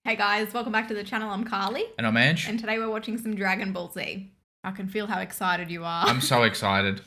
Hey guys, welcome back to the channel. I'm Carlie. And I'm Ange. And today we're watching some Dragon Ball Z. I can feel how excited you are. I'm so excited.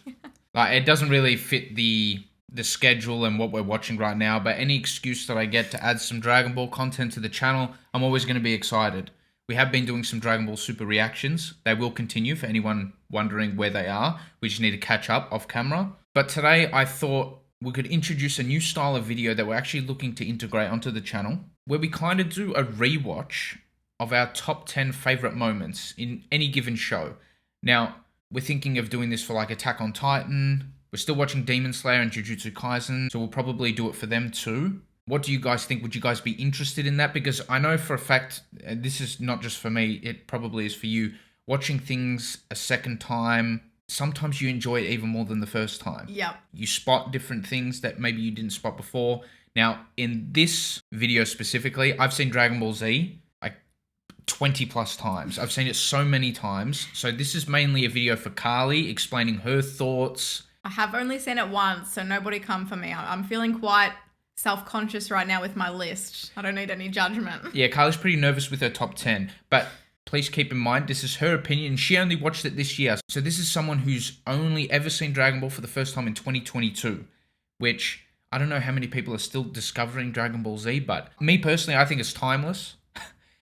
Like, it doesn't really fit the schedule and what we're watching right now, but any excuse that I get to add some Dragon Ball content to the channel, I'm always going to be excited. We have been doing some Dragon Ball Super reactions. They will continue for anyone wondering where they are. We just need to catch up off camera. But today I thought we could introduce a new style of video that we're actually looking to integrate onto the channel, where we kind of do a rewatch of our top 10 favorite moments in any given show. Now, we're thinking of doing this for like Attack on Titan. We're still watching Demon Slayer and Jujutsu Kaisen, so we'll probably do it for them too. What do you guys think? Would you guys be interested in that? Because I know for a fact, and this is not just for me, it probably is for you, watching things a second time, sometimes you enjoy it even more than the first time. Yep. You spot different things that maybe you didn't spot before. Now, in this video specifically, I've seen Dragon Ball Z like 20 plus times. I've seen it so many times. So this is mainly a video for Carlie explaining her thoughts. I have only seen it once, so nobody come for me. I'm feeling quite self-conscious right now with my list. I don't need any judgment. Yeah, Carlie's pretty nervous with her top 10, but please keep in mind, this is her opinion. She only watched it this year. So this is someone who's only ever seen Dragon Ball for the first time in 2022, which I don't know how many people are still discovering Dragon Ball Z, but me personally, I think it's timeless.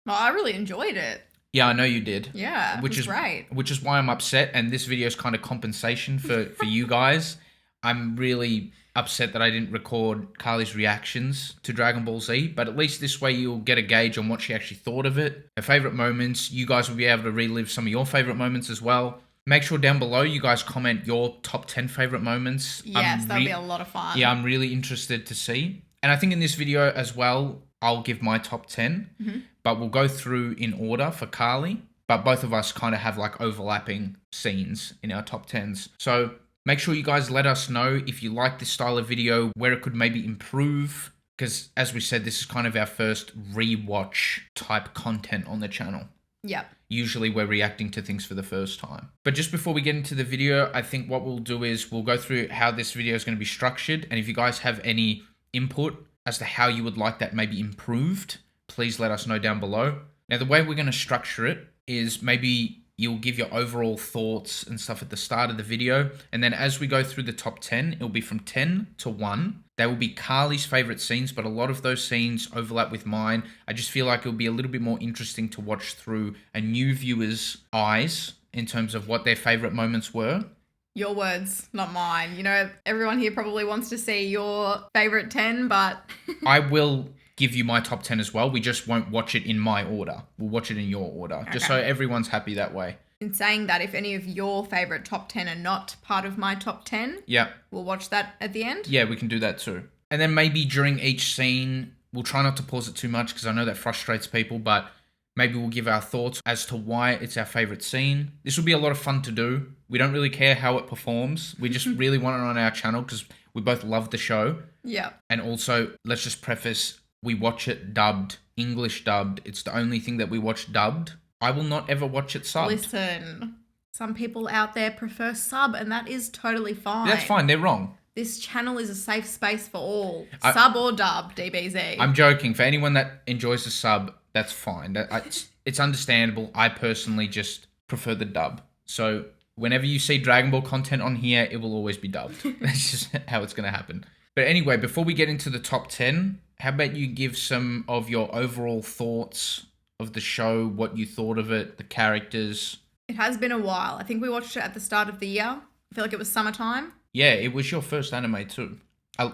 Well, I really enjoyed it. Yeah, I know you did. Yeah, which is great. Which is why I'm upset, and this video is kind of compensation for you guys. I'm really upset that I didn't record Carlie's reactions to Dragon Ball Z, but at least this way you'll get a gauge on what she actually thought of it. Her favorite moments, you guys will be able to relive some of your favorite moments as well. Make sure down below you guys comment your top 10 favorite moments. Yes, that'll be a lot of fun. Yeah, I'm really interested to see. And I think in this video as well, I'll give my top 10, but we'll go through in order for Carlie. But both of us kind of have like overlapping scenes in our top 10s. So make sure you guys let us know if you like this style of video, where it could maybe improve. Because as we said, this is kind of our first rewatch type content on the channel. Yep. Usually we're reacting to things for the first time. But just before we get into the video, I think what we'll do is we'll go through how this video is going to be structured. And if you guys have any input as to how you would like that maybe improved, please let us know down below. Now, the way we're going to structure it is maybe you'll give your overall thoughts and stuff at the start of the video. And then as we go through the top 10, it'll be from 10 to 1. They will be Carlie's favorite scenes, but a lot of those scenes overlap with mine. I just feel like it'll be a little bit more interesting to watch through a new viewer's eyes in terms of what their favorite moments were. Your words, not mine. You know, everyone here probably wants to see your favorite 10, but I will give you my top 10 as well. We just won't watch it in my order. We'll watch it in your order, just so everyone's happy that way. In saying that, if any of your favorite top 10 are not part of my top 10, yeah, we'll watch that at the end. Yeah, we can do that too. And then maybe during each scene, we'll try not to pause it too much because I know that frustrates people, but maybe we'll give our thoughts as to why it's our favorite scene. This will be a lot of fun to do. We don't really care how it performs. We just really want it on our channel because we both love the show. Yeah. And also, let's just preface, we watch it dubbed, English dubbed. It's the only thing that we watch dubbed. I will not ever watch it subbed. Listen, some people out there prefer sub, and that is totally fine. That's fine. They're wrong. This channel is a safe space for all. Sub or dub, DBZ. I'm joking. For anyone that enjoys the sub, that's fine. It's understandable. I personally just prefer the dub. So whenever you see Dragon Ball content on here, it will always be dubbed. That's just how it's going to happen. But anyway, before we get into the top 10, how about you give some of your overall thoughts of the show, what you thought of it, the characters? It has been a while. I think we watched it at the start of the year. I feel like it was summertime. Yeah, it was your first anime too.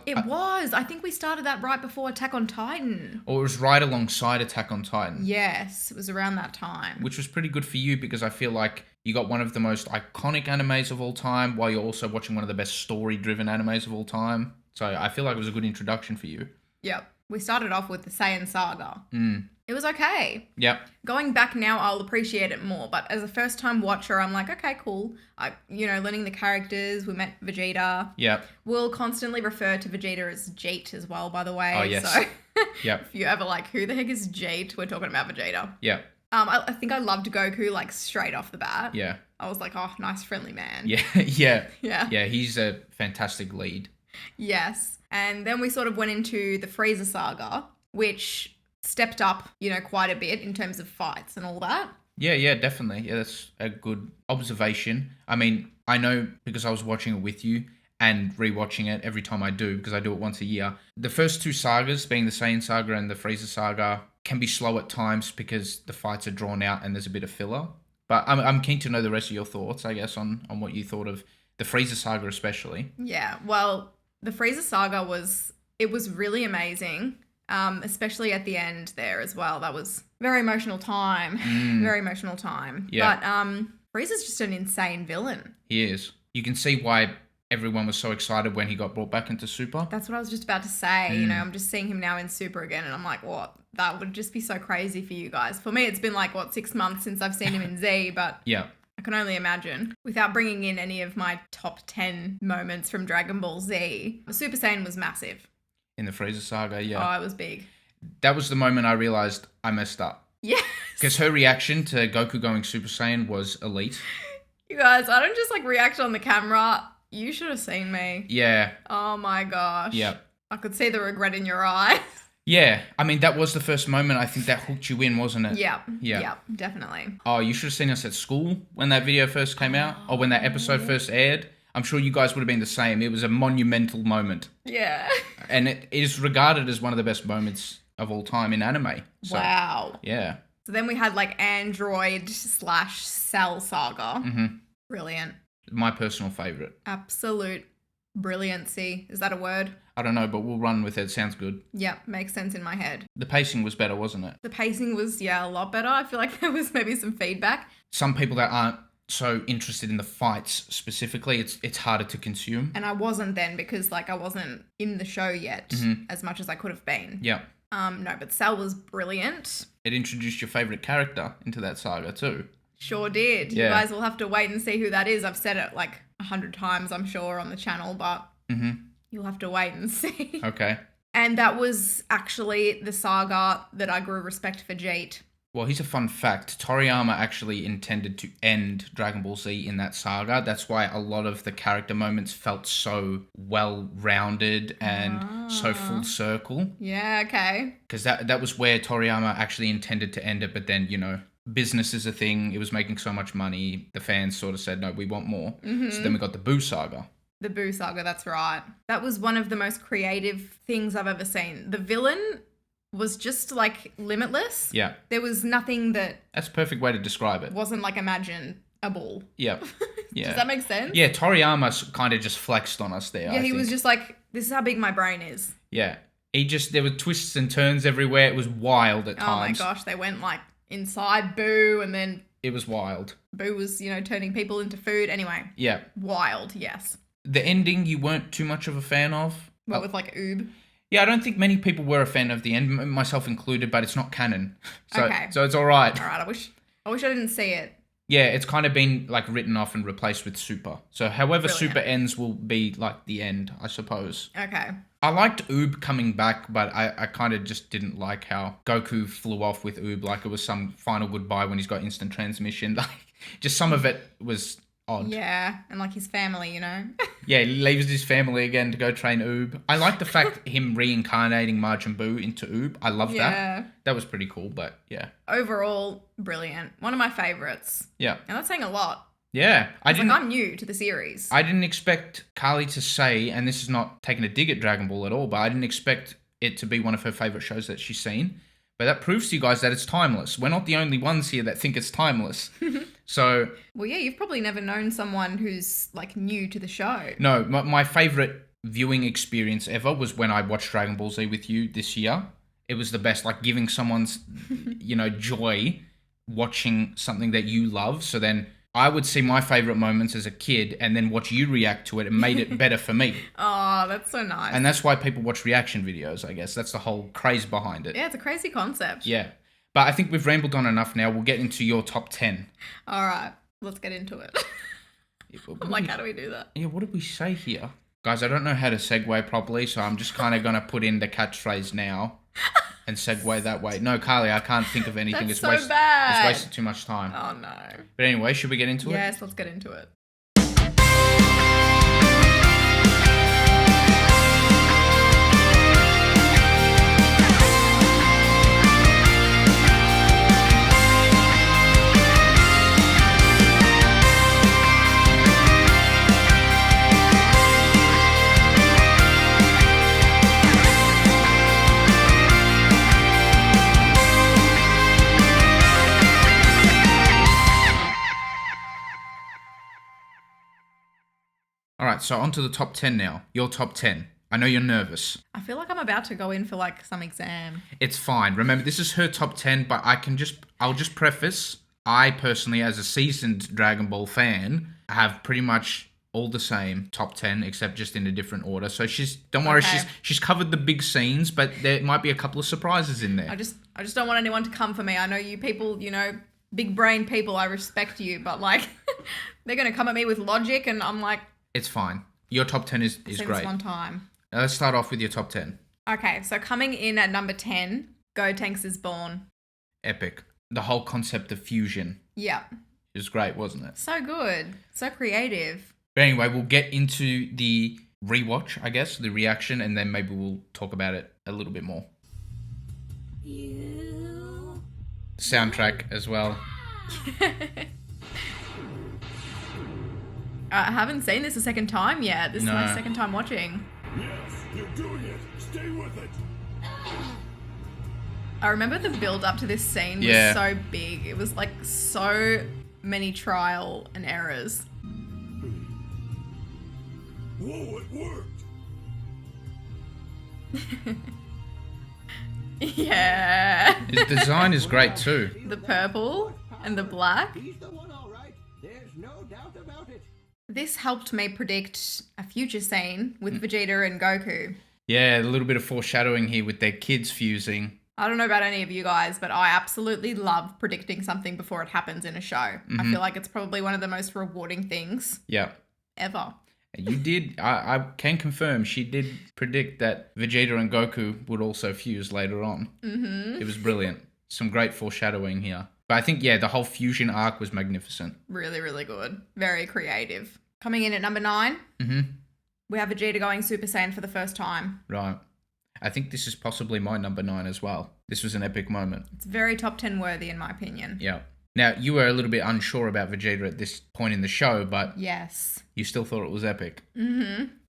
It was. I think we started that right before Attack on Titan. Or it was right alongside Attack on Titan. Yes, it was around that time. Which was pretty good for you because I feel like you got one of the most iconic animes of all time while you're also watching one of the best story-driven animes of all time. So I feel like it was a good introduction for you. Yep. We started off with the Saiyan Saga. It was okay. Yep. Going back now, I'll appreciate it more. But as a first-time watcher, I'm like, okay, cool. Learning the characters. We met Vegeta. Yep. We'll constantly refer to Vegeta as Jeet as well, by the way. Oh, yes. So yep. If you ever like, who the heck is Jeet? We're talking about Vegeta. Yep. I think I loved Goku like straight off the bat. Yeah. I was like, oh, nice friendly man. Yeah. Yeah. Yeah. Yeah, he's a fantastic lead. Yes. And then we sort of went into the Frieza saga, which stepped up, quite a bit in terms of fights and all that. Yeah, definitely. Yeah, that's a good observation. I mean, I know because I was watching it with you and rewatching it every time I do, because I do it once a year. The first two sagas, being the Saiyan saga and the Frieza saga, can be slow at times because the fights are drawn out and there's a bit of filler. But I'm keen to know the rest of your thoughts, I guess, on what you thought of the Frieza saga especially. Yeah, well, the Frieza saga was really amazing. Especially at the end there as well. That was very emotional time. Very emotional time. Yeah. But Frieza's just an insane villain. He is. You can see why everyone was so excited when he got brought back into Super. That's what I was just about to say. I'm just seeing him now in Super again, and I'm like, what? That would just be so crazy for you guys. For me, it's been 6 months since I've seen him in Z, but yeah. I can only imagine. Without bringing in any of my top 10 moments from Dragon Ball Z, the Super Saiyan was massive. In the Frieza saga, yeah. Oh, it was big. That was the moment I realized I messed up. Yes. Because her reaction to Goku going Super Saiyan was elite. You guys, I don't just react on the camera. You should have seen me. Yeah. Oh my gosh. Yeah. I could see the regret in your eyes. Yeah. I mean, that was the first moment I think that hooked you in, wasn't it? Yeah. Yeah, definitely. Oh, you should have seen us at school when that video first came out, or when that episode first aired. I'm sure you guys would have been the same. It was a monumental moment. Yeah. And it is regarded as one of the best moments of all time in anime. So, wow. Yeah. So then we had Android/Cell saga. Mm-hmm. Brilliant. My personal favorite. Absolute brilliancy. Is that a word? I don't know, but we'll run with it. Sounds good. Yeah, makes sense in my head. The pacing was better, wasn't it? The pacing was, a lot better. I feel like there was maybe some feedback. Some people that aren't so interested in the fights specifically, it's harder to consume. And I wasn't then because I wasn't in the show yet as much as I could have been. Yeah. No, but Cell was brilliant. It introduced your favourite character into that saga too. Sure did. Yeah. You guys will have to wait and see who that is. I've said it 100 times, I'm sure, on the channel, but you'll have to wait and see. Okay. And that was actually the saga that I grew respect for Jeet. Well, here's a fun fact. Toriyama actually intended to end Dragon Ball Z in that saga. That's why a lot of the character moments felt so well-rounded and so full circle. Yeah, okay. Because that was where Toriyama actually intended to end it, but then, business is a thing. It was making so much money. The fans sort of said, no, we want more. So then we got the Boo saga. The Boo saga, that's right. That was one of the most creative things I've ever seen. The villain was just limitless. Yeah. There was nothing that That's a perfect way to describe it. wasn't imaginable. Yeah. Yeah. Does that make sense? Yeah, Toriyama kind of just flexed on us there. Yeah, I he think. was just this is how big my brain is. Yeah. There were twists and turns everywhere. It was wild at times. Oh my gosh, they went inside Boo, and then It was wild. Boo was, turning people into food. Anyway. Yeah. Wild, yes. The ending you weren't too much of a fan of. What with Oob? Yeah, I don't think many people were a fan of the end, myself included, but it's not canon. So, okay. So it's all right. All right, I wish I didn't see it. Yeah, it's kind of been written off and replaced with Super. So however Brilliant. Super ends will be the end, I suppose. Okay. I liked Oob coming back, but I kind of just didn't like how Goku flew off with Oob like it was some final goodbye when he's got instant transmission. Just some of it was odd. Yeah, and his family, Yeah, he leaves his family again to go train Oob. I like the fact him reincarnating Majin Buu into Oob. I love that. That was pretty cool, but yeah. Overall, brilliant. One of my favorites. Yeah. And that's saying a lot. Yeah. I'm new to the series. I didn't expect Carlie to say, and this is not taking a dig at Dragon Ball at all, but I didn't expect it to be one of her favourite shows that she's seen. But that proves to you guys that it's timeless. We're not the only ones here that think it's timeless. So... Well, yeah, you've probably never known someone who's, new to the show. No, my favourite viewing experience ever was when I watched Dragon Ball Z with you this year. It was the best, giving someone's, joy watching something that you love. So then I would see my favourite moments as a kid and then watch you react to it and made it better for me. Oh, that's so nice. And that's why people watch reaction videos, I guess. That's the whole craze behind it. Yeah, it's a crazy concept. Yeah. But I think we've rambled on enough now. We'll get into your top 10. All right. Let's get into it. How do we do that? Yeah, what did we say here? Guys, I don't know how to segue properly, so I'm just kind of going to put in the catchphrase now and segue that way. No, Carlie, I can't think of anything. That's It's bad. It's wasted too much time. Oh, no. But anyway, should we get into it? Yes, let's get into it. right, so on to the top 10 now. Your top 10. I know you're nervous. I feel like I'm about to go in for like some exam. It's fine. Remember, this is her top 10, but I'll just preface, I personally, as a seasoned Dragon Ball fan, have pretty much all the same top 10, except just in a different order. So don't worry, she's covered the big scenes, but there might be a couple of surprises in there. I just don't want anyone to come for me. I know you people, big brain people, I respect you, but like they're going to come at me with logic and I'm like... It's fine. Your top 10 is great. great. One time. Now let's start off with your top 10. Okay, so coming in at number 10, Gotenks is born. Epic. The whole concept of fusion. Yeah. It was great, wasn't it? So good. So creative. But anyway, we'll get into the rewatch, I guess, the reaction, and then maybe we'll talk about it a little bit more. Soundtrack as well. I haven't seen this a second time yet. This is my second time watching. Yes, you're doing it. Stay with it. I remember the build up to this scene was so big. It was like so many trial and errors. Whoa, it worked. Yeah. His design is great too. The purple and the black. He's the one, all right. There's no doubt about it. This helped me predict a future scene with Vegeta and Goku. Yeah, a little bit of foreshadowing here with their kids fusing. I don't know about any of you guys, but I absolutely love predicting something before it happens in a show. I feel like it's probably one of the most rewarding things ever. You did, I can confirm, she did predict that Vegeta and Goku would also fuse later on. It was brilliant. Some great foreshadowing here. But I think, the whole fusion arc was magnificent. Really, really good. Very creative. Coming in at number 9, we have Vegeta going Super Saiyan for the first time. Right. I think this is possibly my number 9 as well. This was an epic moment. It's very top 10 worthy in my opinion. Yeah. Now, you were a little bit unsure about Vegeta at this point in the show, but... Yes. You still thought it was epic.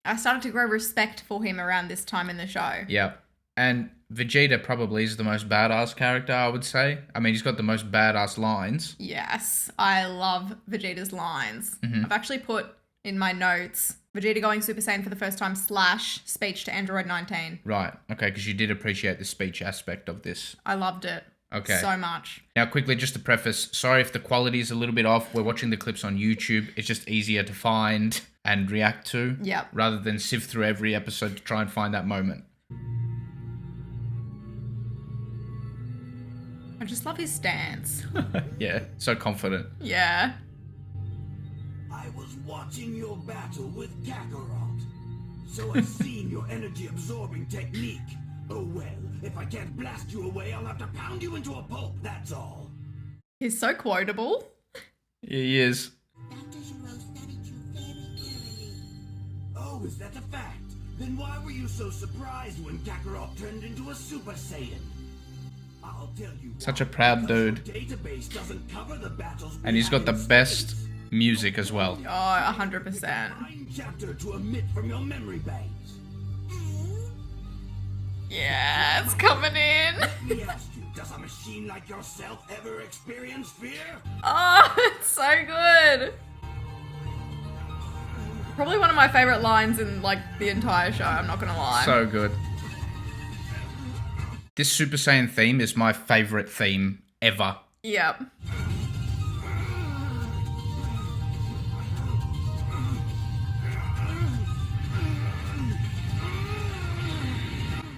I started to grow respect for him around this time in the show. Yeah. And Vegeta probably is the most badass character, I would say. I mean, he's got the most badass lines. Yes. I love Vegeta's lines. I've actually put in my notes, Vegeta going Super Saiyan for the first time / speech to Android 19. Right. Okay, because you did appreciate the speech aspect of this. I loved it. Okay. So much. Now, quickly, just to preface, sorry if the quality is a little bit off. We're watching the clips on YouTube. It's just easier to find and react to. Yep. Rather than sift through every episode to try and find that moment. I just love his stance. Yeah, so confident. Yeah. I was watching your battle with Kakarot, so I've seen your energy-absorbing technique. Oh well, if I can't blast you away, I'll have to pound you into a pulp, that's all. He's so quotable. He is. Oh, is that a fact? Then why were you so surprised when Kakarot turned into a Super Saiyan? I'll tell you Such a proud dude. Database doesn't cover the battles And he's got the best music as well. Oh, 100%. Fine chapter to omit from your memory banks. Yeah, it's coming in. Let me ask you, does a machine like yourself ever experience fear? Oh, it's so good. Probably one of my favorite lines in like the entire show, I'm not gonna lie. So good. This Super Saiyan theme is my favorite theme ever. Yep.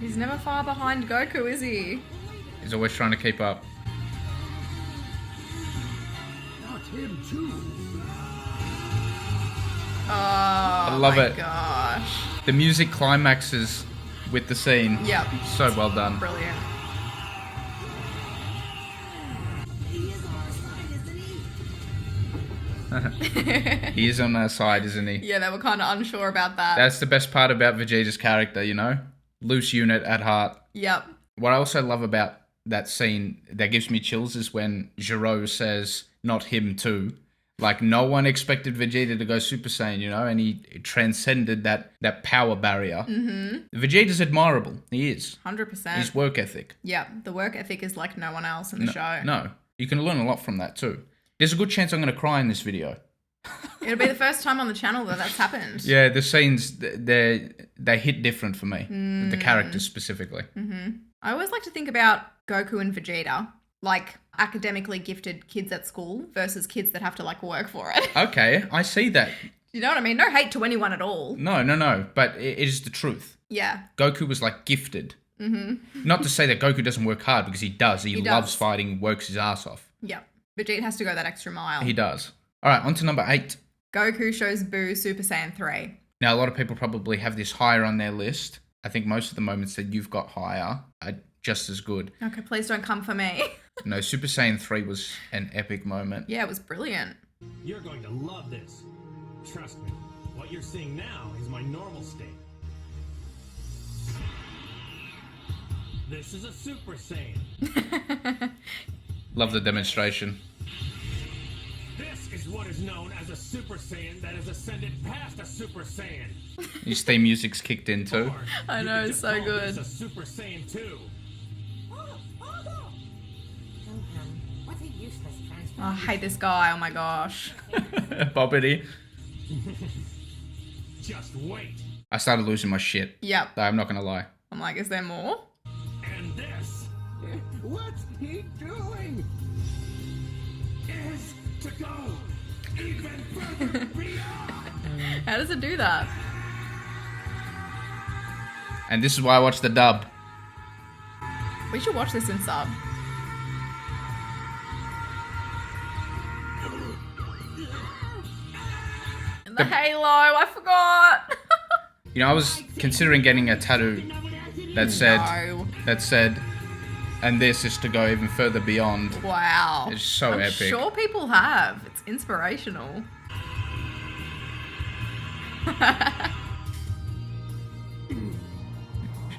He's never far behind Goku, is he? He's always trying to keep up. Not him too. Oh, I love it. Gosh. The music climaxes with the scene. Yep. So well done. Brilliant. He is on our side, isn't he? Yeah, they were kind of unsure about that. That's the best part about Vegeta's character, you know? Loose unit at heart. Yep. What I also love about that scene that gives me chills is when Giro says, not him too. Like, no one expected Vegeta to go Super Saiyan, you know? And he transcended that power barrier. Vegeta's admirable. He is. 100%. His work ethic. Yeah, the work ethic is like no one else in the show. No. You can learn a lot from that too. There's a good chance I'm going to cry in this video. It'll be the first time on the channel that that's happened. Yeah, the scenes, they hit different for me. The characters specifically. I always like to think about Goku and Vegeta, like academically gifted kids at school versus kids that have to like work for it. Okay, I see that. You know what I mean? No hate to anyone at all. No, but it is the truth. Yeah. Goku was like gifted. Not to say that Goku doesn't work hard, because he does. He loves fighting, works his ass off. Yeah. Vegeta has to go that extra mile. He does. All right, on to number 8. Goku shows Boo Super Saiyan 3. Now, a lot of people probably have this higher on their list. I think most of the moments that you've got higher are just as good. Okay, please don't come for me. No, Super Saiyan 3 was an epic moment. Yeah, it was brilliant. You're going to love this. Trust me, what you're seeing now is my normal state. This is a Super Saiyan. Love the demonstration. This is what is known as a Super Saiyan that has ascended past a Super Saiyan. His theme music's kicked in too. Or I know, you could it's just so call good. this a Super Saiyan 2. What's a useless transfer? Oh, I hate this guy. Oh my gosh. Bobbity. Just wait. I started losing my shit. Yep. I'm not going to lie. I'm like, is there more? And this What's he doing? Is to go even further beyond. How does it do that? And this is why I watch the dub. We should watch this in sub. The halo, I forgot. You know, I was considering getting a tattoo that said, No. and this is to go even further beyond. Wow. It's so I'm epic. sure people have. It's inspirational.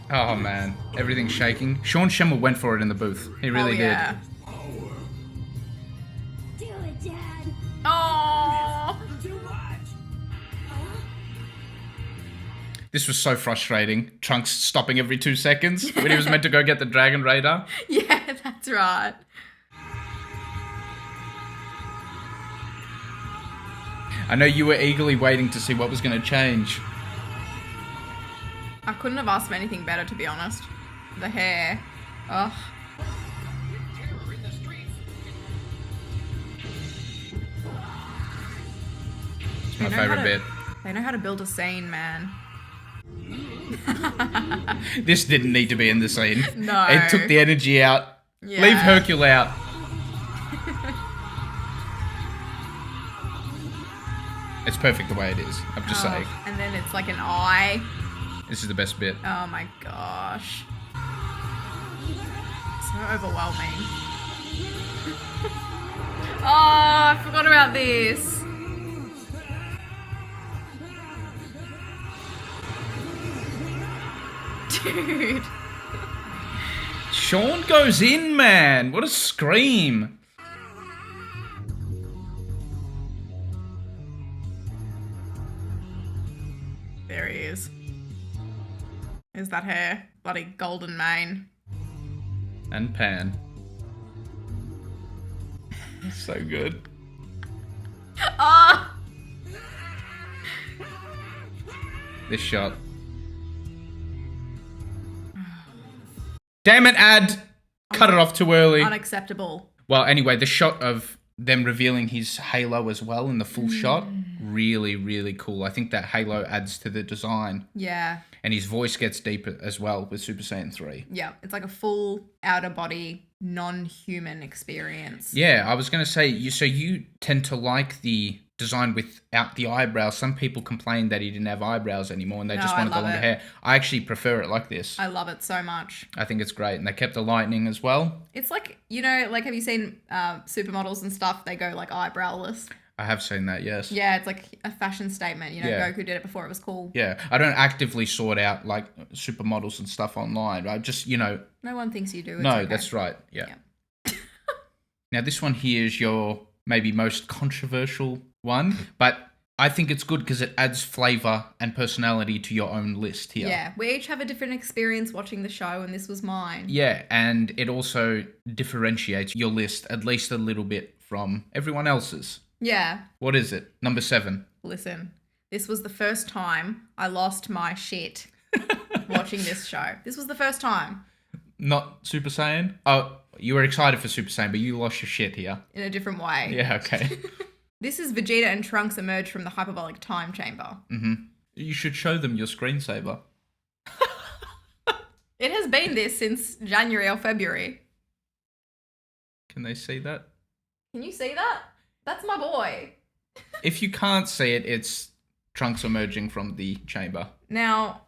Oh man, everything's shaking. Sean Schemmel went for it in the booth. He really Oh, yeah. did. Do it, Dad. Oh. Too much. This was so frustrating. Trunks stopping every 2 seconds when he was meant to go get the Dragon Raider. Yeah, that's right. I know you were eagerly waiting to see what was going to change. I couldn't have asked for anything better, to be honest. The hair. Ugh. It's my They know how favorite to- bit. They know how to build a scene, man. This didn't need to be in the scene. No. It took the energy out. Yeah. Leave Hercule out. It's perfect the way it is. I'm just saying. And then it's like an eye. This is the best bit. Oh my gosh. So overwhelming. Oh, I forgot about this. Dude. Sean goes in, man. What a scream. There he is. Is that hair? Bloody golden mane. And Pan. So good. Ah! This shot. Damn it, ad! Cut it off too early. Unacceptable. Well, anyway, the shot of them revealing his halo as well in the full shot, really, really cool. I think that halo adds to the design. Yeah. And his voice gets deeper as well with Super Saiyan 3. Yeah. It's like a full outer body, non-human experience. Yeah, I was going to say, you tend to like the design without the eyebrows. Some people complain that he didn't have eyebrows anymore and they No, just I wanted the love longer it. hair. I actually prefer it like this. I love it so much. I think it's great. And they kept the lightning as well. It's like, you know, like have you seen supermodels and stuff? They go like eyebrowless. I have seen that, yes. Yeah, it's like a fashion statement. You know, Yeah. Goku did it before it was cool. Yeah, I don't actively sort out like supermodels and stuff online. I just, No one thinks you do. It's no, okay. that's right. Yeah. Now this one here is your maybe most controversial one, but I think it's good because it adds flavor and personality to your own list here. Yeah, we each have a different experience watching the show, and this was mine. Yeah, and it also differentiates your list at least a little bit from everyone else's. Yeah. What is it? Number 7. Listen, this was the first time I lost my shit watching this show. This was the first time. Not Super Saiyan? Oh, you were excited for Super Saiyan, but you lost your shit here. In a different way. Yeah, okay. This is Vegeta and Trunks emerge from the hyperbolic time chamber. You should show them your screensaver. It has been this since January or February. Can they see that? Can you see that? That's my boy. If you can't see it, it's Trunks emerging from the chamber. Now,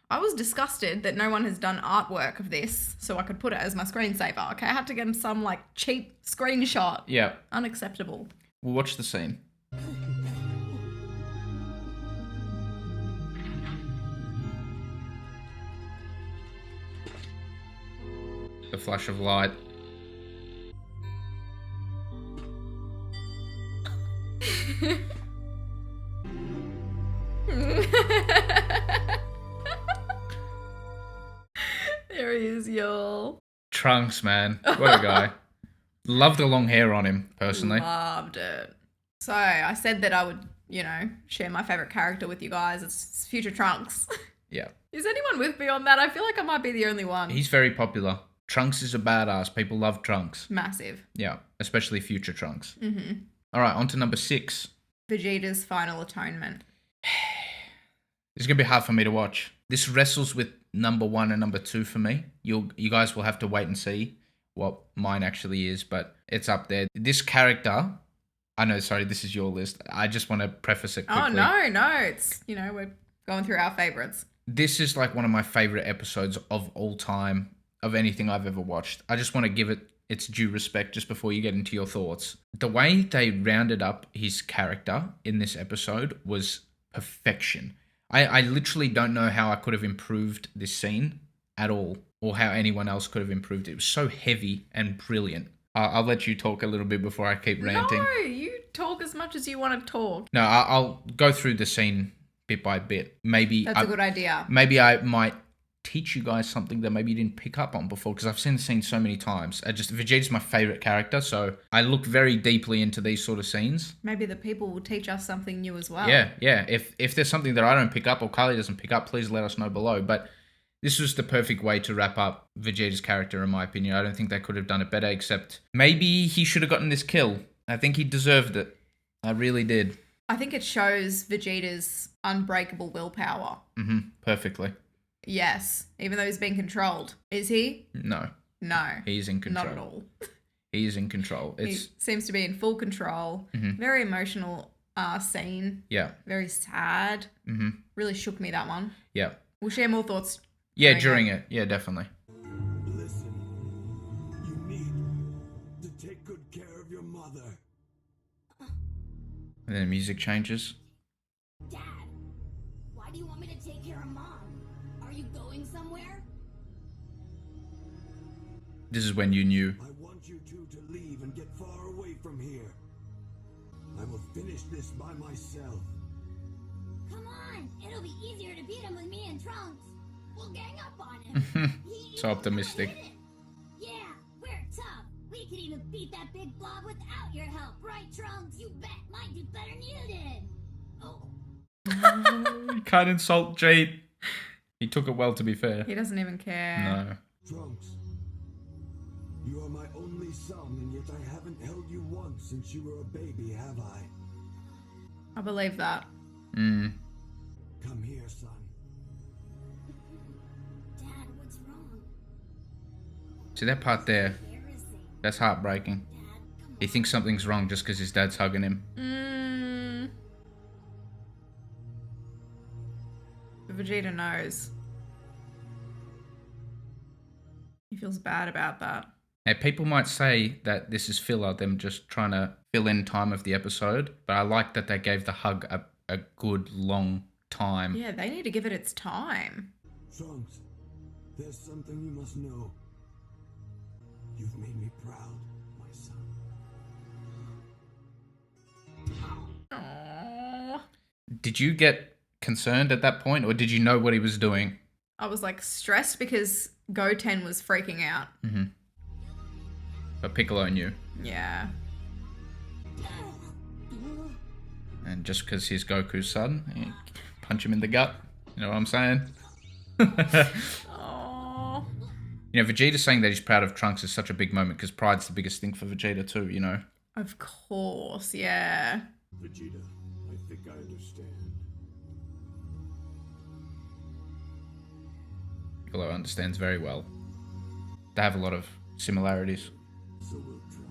I was disgusted that no one has done artwork of this so I could put it as my screensaver. Okay, I had to get some like cheap screenshot. Yeah. Unacceptable. We'll watch the scene. The flash of light. There he is, y'all. Trunks, man. What a guy. Love the long hair on him, personally. Loved it. So I said that I would, share my favorite character with you guys. It's Future Trunks. Yeah. Is anyone with me on that? I feel like I might be the only one. He's very popular. Trunks is a badass. People love Trunks. Massive. Yeah, especially Future Trunks. All right, on to number 6. Vegeta's final atonement. It's going to be hard for me to watch. This wrestles with number 1 and number 2 for me. You guys will have to wait and see what mine actually is, but it's up there. This character, I know, sorry, this is your list. I just want to preface it quickly. Oh, no. It's, we're going through our favorites. This is like one of my favorite episodes of all time, of anything I've ever watched. I just want to give it its due respect just before you get into your thoughts. The way they rounded up his character in this episode was perfection. I literally don't know how I could have improved this scene at all, or how anyone else could have improved it. It was so heavy and brilliant. I'll let you talk a little bit before I keep ranting. No, you talk as much as you want to talk. No, I'll go through the scene bit by bit. Maybe That's a good idea. Maybe I might teach you guys something that maybe you didn't pick up on before, because I've seen the scene so many times. Vegeta's my favorite character, so I look very deeply into these sort of scenes. Maybe the people will teach us something new as well. Yeah. If there's something that I don't pick up or Carlie doesn't pick up, please let us know below. But this was the perfect way to wrap up Vegeta's character, in my opinion. I don't think they could have done it better, except maybe he should have gotten this kill. I think he deserved it. I really did. I think it shows Vegeta's unbreakable willpower. Perfectly. Yes, even though he's being controlled. Is he? No. No. He's in control. Not at all. He is in control. He seems to be in full control. Very emotional scene. Yeah. Very sad. Really shook me, that one. Yeah. We'll share more thoughts. Yeah, during it. Yeah, definitely. Listen, you need to take good care of your mother. And then the music changes. Dad, why do you want me to take care of Mom? Are you going somewhere? This is when you knew. I want you two to leave and get far away from here. I will finish this by myself. Come on, it'll be easier to beat him with me and Trunks. We'll gang up on him. So optimistic. Yeah, we're tough. We could even beat that big blob without your help, right, Trunks? You bet mine do better than you did. Oh. You can't insult Jade. He took it well, to be fair. He doesn't even care. No. Trunks, you are my only son, and yet I haven't held you once since you were a baby, have I? I believe that. Come here, son. Dad, what's wrong? See that part there? Embarrassing. That's heartbreaking. Dad, come He thinks something's wrong just because his dad's hugging him. Vegeta knows. He feels bad about that. Now, people might say that this is filler, them just trying to fill in time of the episode, but I like that they gave the hug a good long time. Yeah, they need to give it its time. Trunks, there's something you must know. You've made me proud, my son. Aww. Did you get concerned at that point, or did you know what he was doing? I was like stressed because Goten was freaking out. But Piccolo knew. Yeah. And just because he's Goku's son, you punch him in the gut. You know what I'm saying? Oh. You know, Vegeta saying that he's proud of Trunks is such a big moment because pride's the biggest thing for Vegeta too, you know? Of course, yeah. Vegeta, I think I understand. Piccolo understands very well. They have a lot of similarities. So will Trunks.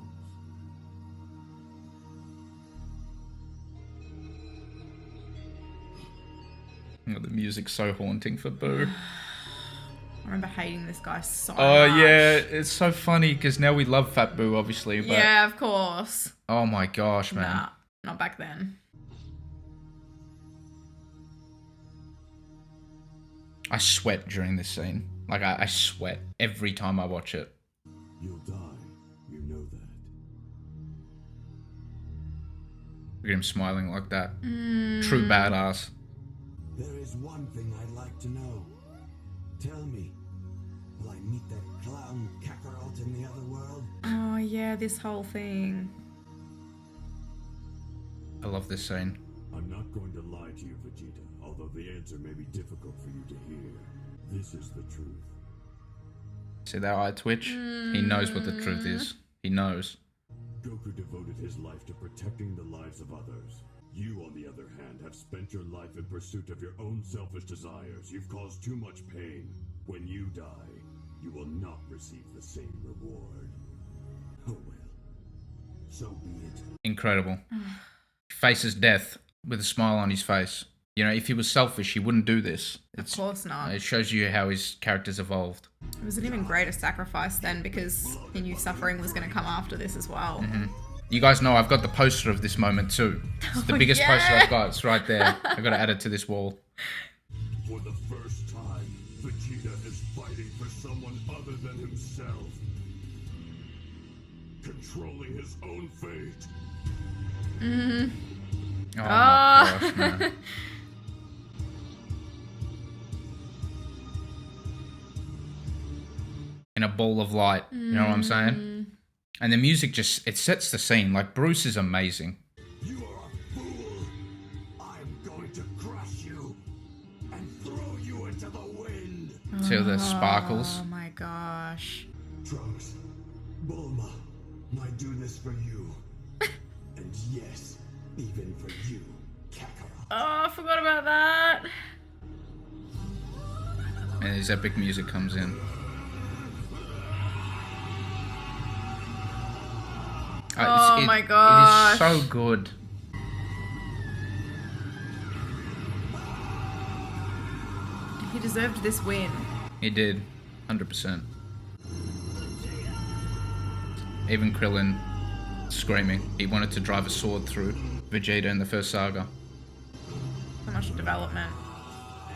Oh, the music's so haunting for Boo. I remember hating this guy so Oh much. yeah, it's so funny because now we love Fat Boo, obviously. But Yeah, of course. oh my gosh, man. Nah, not back then. I sweat during this scene. Like, I sweat every time I watch it. You'll die. You know that. Look at him smiling like that. True badass. There is one thing I'd like to know. Tell me, will I meet that clown Kakarot in the other world? Oh, yeah, this whole thing. I love this scene. I'm not going to lie to you, Vegeta, although the answer may be difficult for you to hear. This is the truth. See that eye twitch? He knows what the truth is. He knows. Goku devoted his life to protecting the lives of others. You, on the other hand, have spent your life in pursuit of your own selfish desires. You've caused too much pain. When you die, you will not receive the same reward. Oh well. So be it. Incredible. Faces death with a smile on his face. You know, if he was selfish, he wouldn't do this. Of course not. It shows you how his character's evolved. It was an even greater sacrifice then because he knew suffering was going to come after this as well. You guys know I've got the poster of this moment too. It's the biggest poster I've got. It's right there. I've got to add it to this wall. For the first time, Vegeta is fighting for someone other than himself. Controlling his own fate. Oh my gosh, man. In a ball of light. You know what I'm saying? And the music just, it sets the scene. Like, Bruce is amazing. You are a fool. I'm going to crush you and throw you into the wind. See all the sparkles? Oh my gosh. Trunks, Bulma, I do this for you. And yes, even for you, Kakarot. Oh, I forgot about that. And his epic music comes in. Oh my gosh. It is so good. He deserved this win. He did. 100%. Even Krillin screaming. He wanted to drive a sword through Vegeta in the first saga. So much development.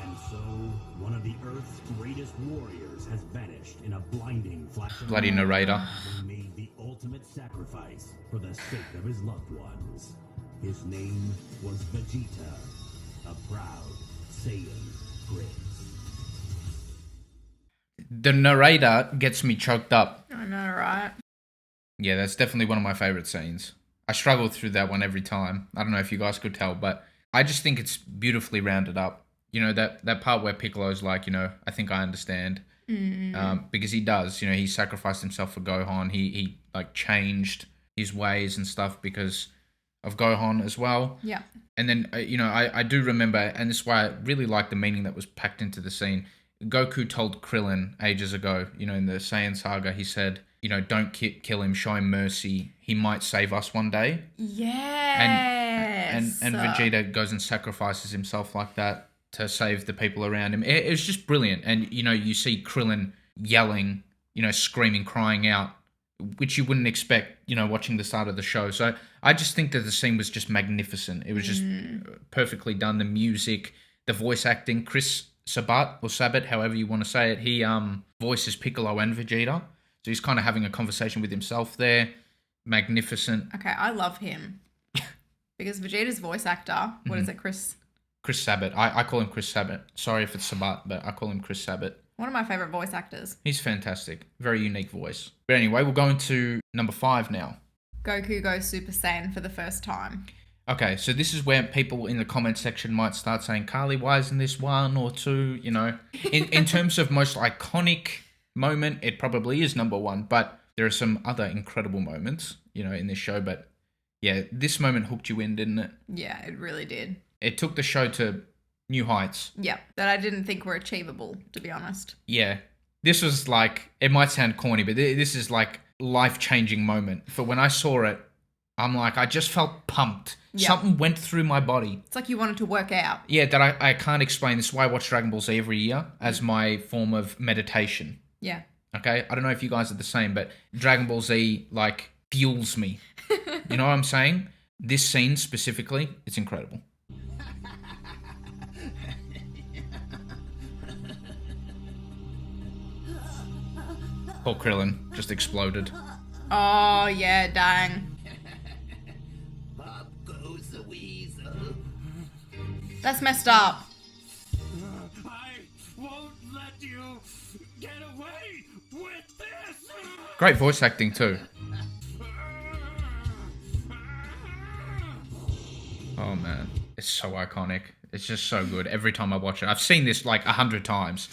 And so, one of the Earth's greatest warriors has vanished in a blinding flash of Bloody light, narrator. having made the ultimate sacrifice for the sake of his loved ones. His name was Vegeta, a proud Saiyan prince. The narrator gets me choked up. I know, right? Yeah, that's definitely one of my favorite scenes. I struggle through that one every time. I don't know if you guys could tell, but I just think it's beautifully rounded up. You know, that part where Piccolo's like, you know, I think I understand. Because he does, you know, he sacrificed himself for Gohan. He like changed his ways and stuff because of Gohan as well. Yeah. And then, you know, I do remember, and this is why I really like the meaning that was packed into the scene. Goku told Krillin ages ago, you know, in the Saiyan saga, he said, you know, don't kill him, show him mercy. He might save us one day. Yes. And Vegeta goes and sacrifices himself like that to save the people around him. It was just brilliant. And, you know, you see Krillin yelling, you know, screaming, crying out, which you wouldn't expect, you know, watching the start of the show. So I just think that the scene was just magnificent. It was just perfectly done. The music, the voice acting, Chris Sabat, or Sabat, however you want to say it, he voices Piccolo and Vegeta. So he's kind of having a conversation with himself there. Magnificent. Okay, I love him. Because Vegeta's voice actor, what is it, Chris Sabat. I call him Chris Sabat. Sorry if it's Sabat, but I call him Chris Sabat. One of my favorite voice actors. He's fantastic. Very unique voice. But anyway, we'll go into number 5 now. Goku goes Super Saiyan for the first time. Okay, so this is where people in the comment section might start saying, Carlie, why isn't this 1 or 2? You know, in terms of most iconic moment, it probably is number 1, but there are some other incredible moments, you know, in this show. But yeah, this moment hooked you in, didn't it? Yeah, it really did. It took the show to new heights. Yeah, that I didn't think were achievable, to be honest. Yeah, this was like, it might sound corny, but this is like life-changing moment. For when I saw it, I'm like, I just felt pumped. Yeah. Something went through my body. It's like you wanted to work out. Yeah, that I can't explain. This is why I watch Dragon Ball Z every year as my form of meditation. Yeah. Okay? I don't know if you guys are the same, but Dragon Ball Z, like, fuels me. You know what I'm saying? This scene specifically, it's incredible. Poor Krillin just exploded. Oh, yeah, dang. Up goes the weasel. That's messed up. I won't let you get away with this! Great voice acting too. Oh man, it's so iconic. It's just so good. Every time I watch it, I've seen this like 100 times.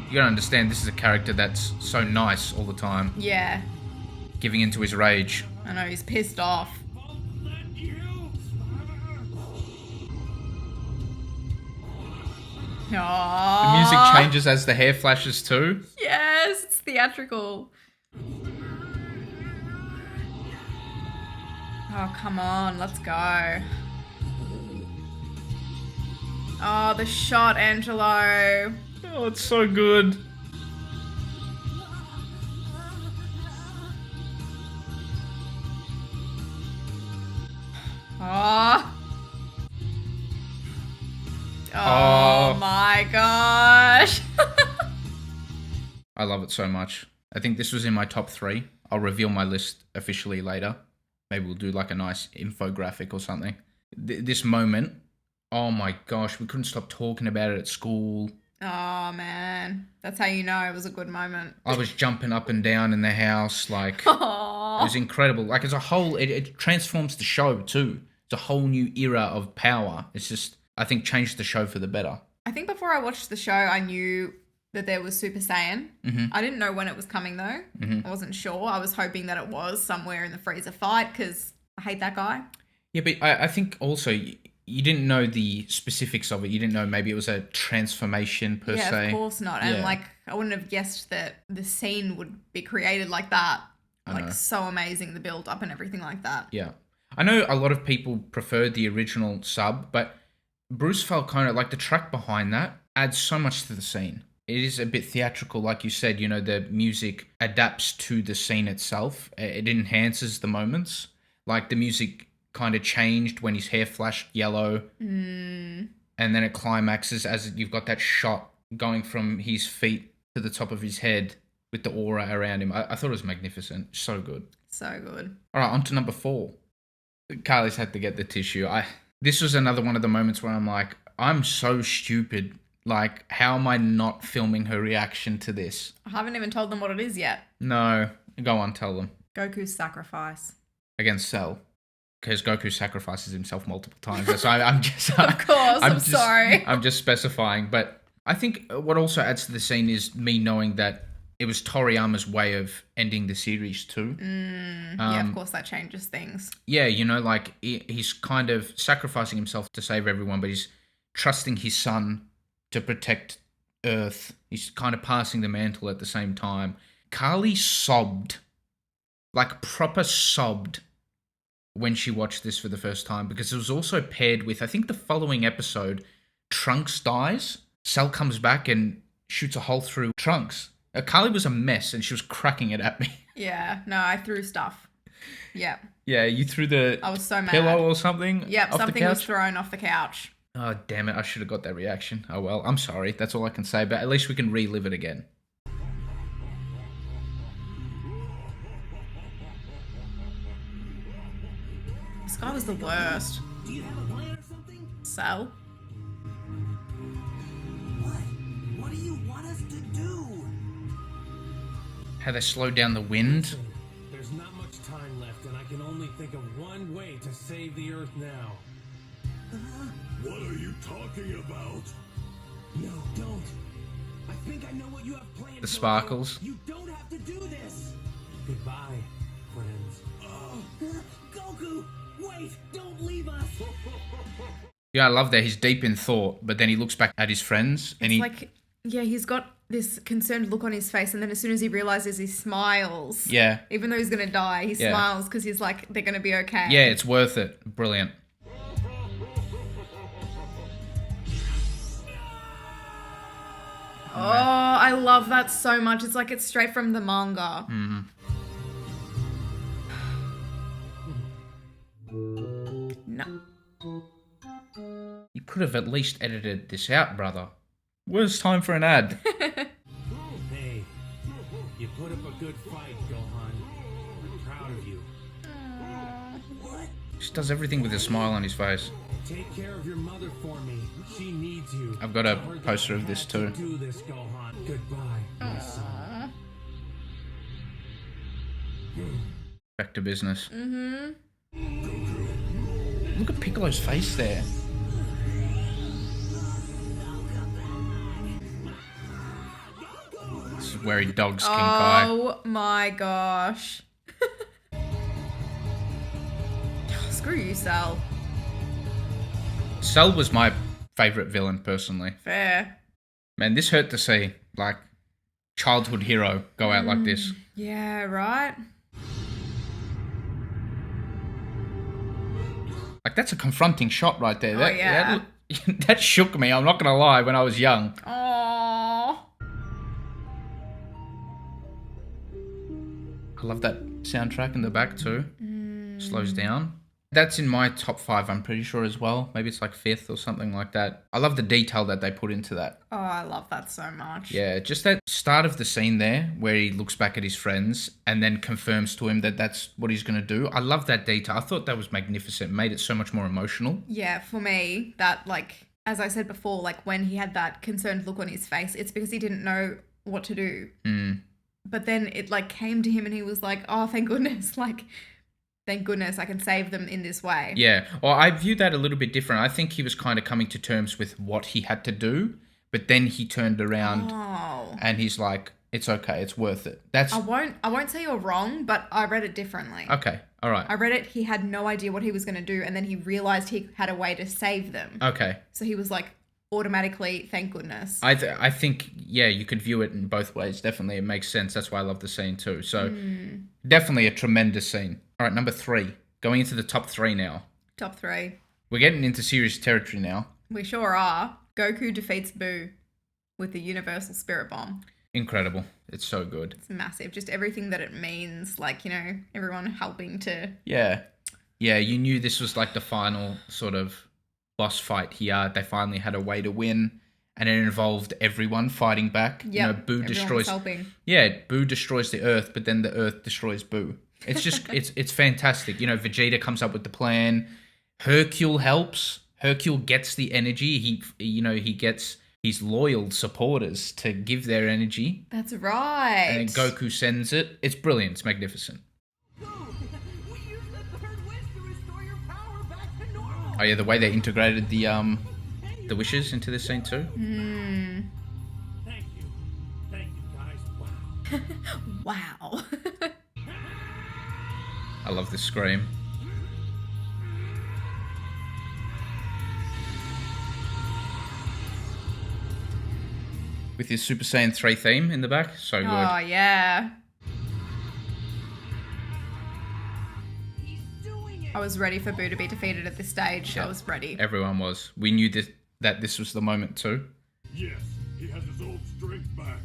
You gotta understand, this is a character that's so nice all the time, Yeah. giving into his rage. I know, he's pissed off. Won't let you! Oh. The music changes as the hair flashes too. Yes, it's theatrical. Oh, come on, let's go. Oh, the shot, Angelo. Oh, it's so good. Oh. Oh my gosh. I love it so much. I think this was in my top 3. I'll reveal my list officially later. Maybe we'll do like a nice infographic or something. This moment, oh my gosh, we couldn't stop talking about it at school. Oh man, that's how you know it was a good moment. I was jumping up and down in the house, like, it Oh, was incredible. Like, as a whole, it transforms the show too. It's a whole new era of power. It's just, I think, changed the show for the better. I think before I watched the show, I knew that there was Super Saiyan. I didn't know when it was coming though. I wasn't sure. I was hoping that it was somewhere in the Frieza fight because I hate that guy. Yeah, but I think also you didn't know the specifics of it. You didn't know maybe it was a transformation per Yeah, se. of course not. And Yeah. like, I wouldn't have guessed that the scene would be created like that. I Like, know. so amazing, the build up and everything like that. Yeah. I know a lot of people preferred the original sub, but Bruce felt kind of like the track behind that adds so much to the scene. It is a bit theatrical, like you said, you know, the music adapts to the scene itself. It enhances the moments. Like the music kind of changed when his hair flashed yellow. And then it climaxes as you've got that shot going from his feet to the top of his head with the aura around him. I thought it was magnificent. So good. So good. All right, on to number 4. Carlie's had to get the tissue. This was another one of the moments where I'm like, I'm so stupid. Like, how am I not filming her reaction to this? I haven't even told them what it is yet. No, go on, tell them. Goku's sacrifice. Against Cell. Because Goku sacrifices himself multiple times. So I'm just... Of course, I'm sorry. I'm just specifying. But I think what also adds to the scene is me knowing that it was Toriyama's way of ending the series too. Yeah, of course that changes things. Yeah, you know, like he's kind of sacrificing himself to save everyone, but he's trusting his son to protect Earth. He's kind of passing the mantle at the same time. Carlie sobbed, like proper sobbed, when she watched this for the first time, because it was also paired with, I think the following episode, Trunks dies. Cell comes back and shoots a hole through Trunks. Carlie was a mess and she was cracking it at me. Yeah, no, I threw stuff. Yeah. Yeah, you threw the I was so mad. pillow or something? Yep, off the something was couch? thrown off the couch. Oh, damn it. I should have got that reaction. Oh, well. I'm sorry. That's all I can say. But at least we can relive it again. This guy was the worst. Do you have a plan or something? Cell. What? What do you want us to do? How they slowed down the wind. There's not much time think of one way to save the Earth now. What are you talking about? No, don't. I think I know what you have planned. The Goku. sparkles. You don't have to do this. Goodbye, friends. Goku, wait! Don't leave us. Yeah, I love that he's deep in thought, but then he looks back at his friends and It's he like, yeah, he's got this concerned look on his face, and then as soon as he realizes, he smiles. yeah. Even though he's gonna die, he Yeah. smiles because he's like, they're gonna be okay. Yeah, it's worth it. Brilliant. Oh, I love that so much. It's like it's straight from the manga. No. You could have at least edited this out, brother. Where's time for an ad? Hey, you put up a good fight, Gohan. I'm proud of you. Just does everything with a smile on his face. Take care of your mother for me. She needs you. I've got a Tell her that poster I of this had to too. Do this, Gohan. Goodbye, my son. Back to business. Look at Piccolo's face there. This is where he dogs King Kai. Oh my gosh. Screw you, Sal. Cell was my favourite villain, personally. Fair. Man, this hurt to see. Like, childhood hero go out like this. Yeah, right? Like, that's a confronting shot right there. Oh, yeah. That shook me, I'm not going to lie, when I was young. Aww. I love that soundtrack in the back too. Slows down. That's in my top 5, I'm pretty sure as well. Maybe it's like 5th or something like that. I love the detail that they put into that. Oh, I love that so much. Yeah, just that start of the scene there where he looks back at his friends and then confirms to him that that's what he's going to do. I love that detail. I thought that was magnificent. Made it so much more emotional. Yeah, for me, that, like, as I said before, like, when he had that concerned look on his face, it's because he didn't know what to do. But then it, like, came to him and he was like, oh, thank goodness, like, thank goodness I can save them in this way. Yeah, well, I view that a little bit different. I think he was kind of coming to terms with what he had to do, but then he turned around Oh. and he's like, it's okay, it's worth it. That's I won't say you're wrong, but I read it differently. okay. All right. I read it, he had no idea what he was going to do, and then he realized he had a way to save them. Okay. So he was like, automatically, thank goodness. I think, yeah, you could view it in both ways. Definitely, it makes sense. That's why I love the scene too. So, definitely a tremendous scene. All right, number 3. Going into the top 3 now. Top 3. We're getting into serious territory now. We sure are. Goku defeats Boo with the Universal Spirit Bomb. Incredible. It's so good. It's massive. Just everything that it means. Like, you know, everyone helping to... Yeah. Yeah, you knew this was like the final sort of boss fight here. They finally had a way to win. And it involved everyone fighting back. Yep, You know, Boo everyone destroys... was helping. Yeah, Boo destroys the Earth, but then the Earth destroys Boo. It's just, it's fantastic. You know, Vegeta comes up with the plan. Hercule helps. Hercule gets the energy. He gets his loyal supporters to give their energy. That's right. And then Goku sends it. It's brilliant. It's magnificent. We used the third wish to restore your power back to normal. Oh yeah, the way they integrated the wishes into this scene too. Thank you. Thank you, guys. Wow. Wow. I love this scream. With his Super Saiyan 3 theme in the back. So good. Oh, yeah. I was ready for Boo to be defeated at this stage. Yeah. I was ready. Everyone was. We knew that this was the moment too. Yes, he has his old strength back.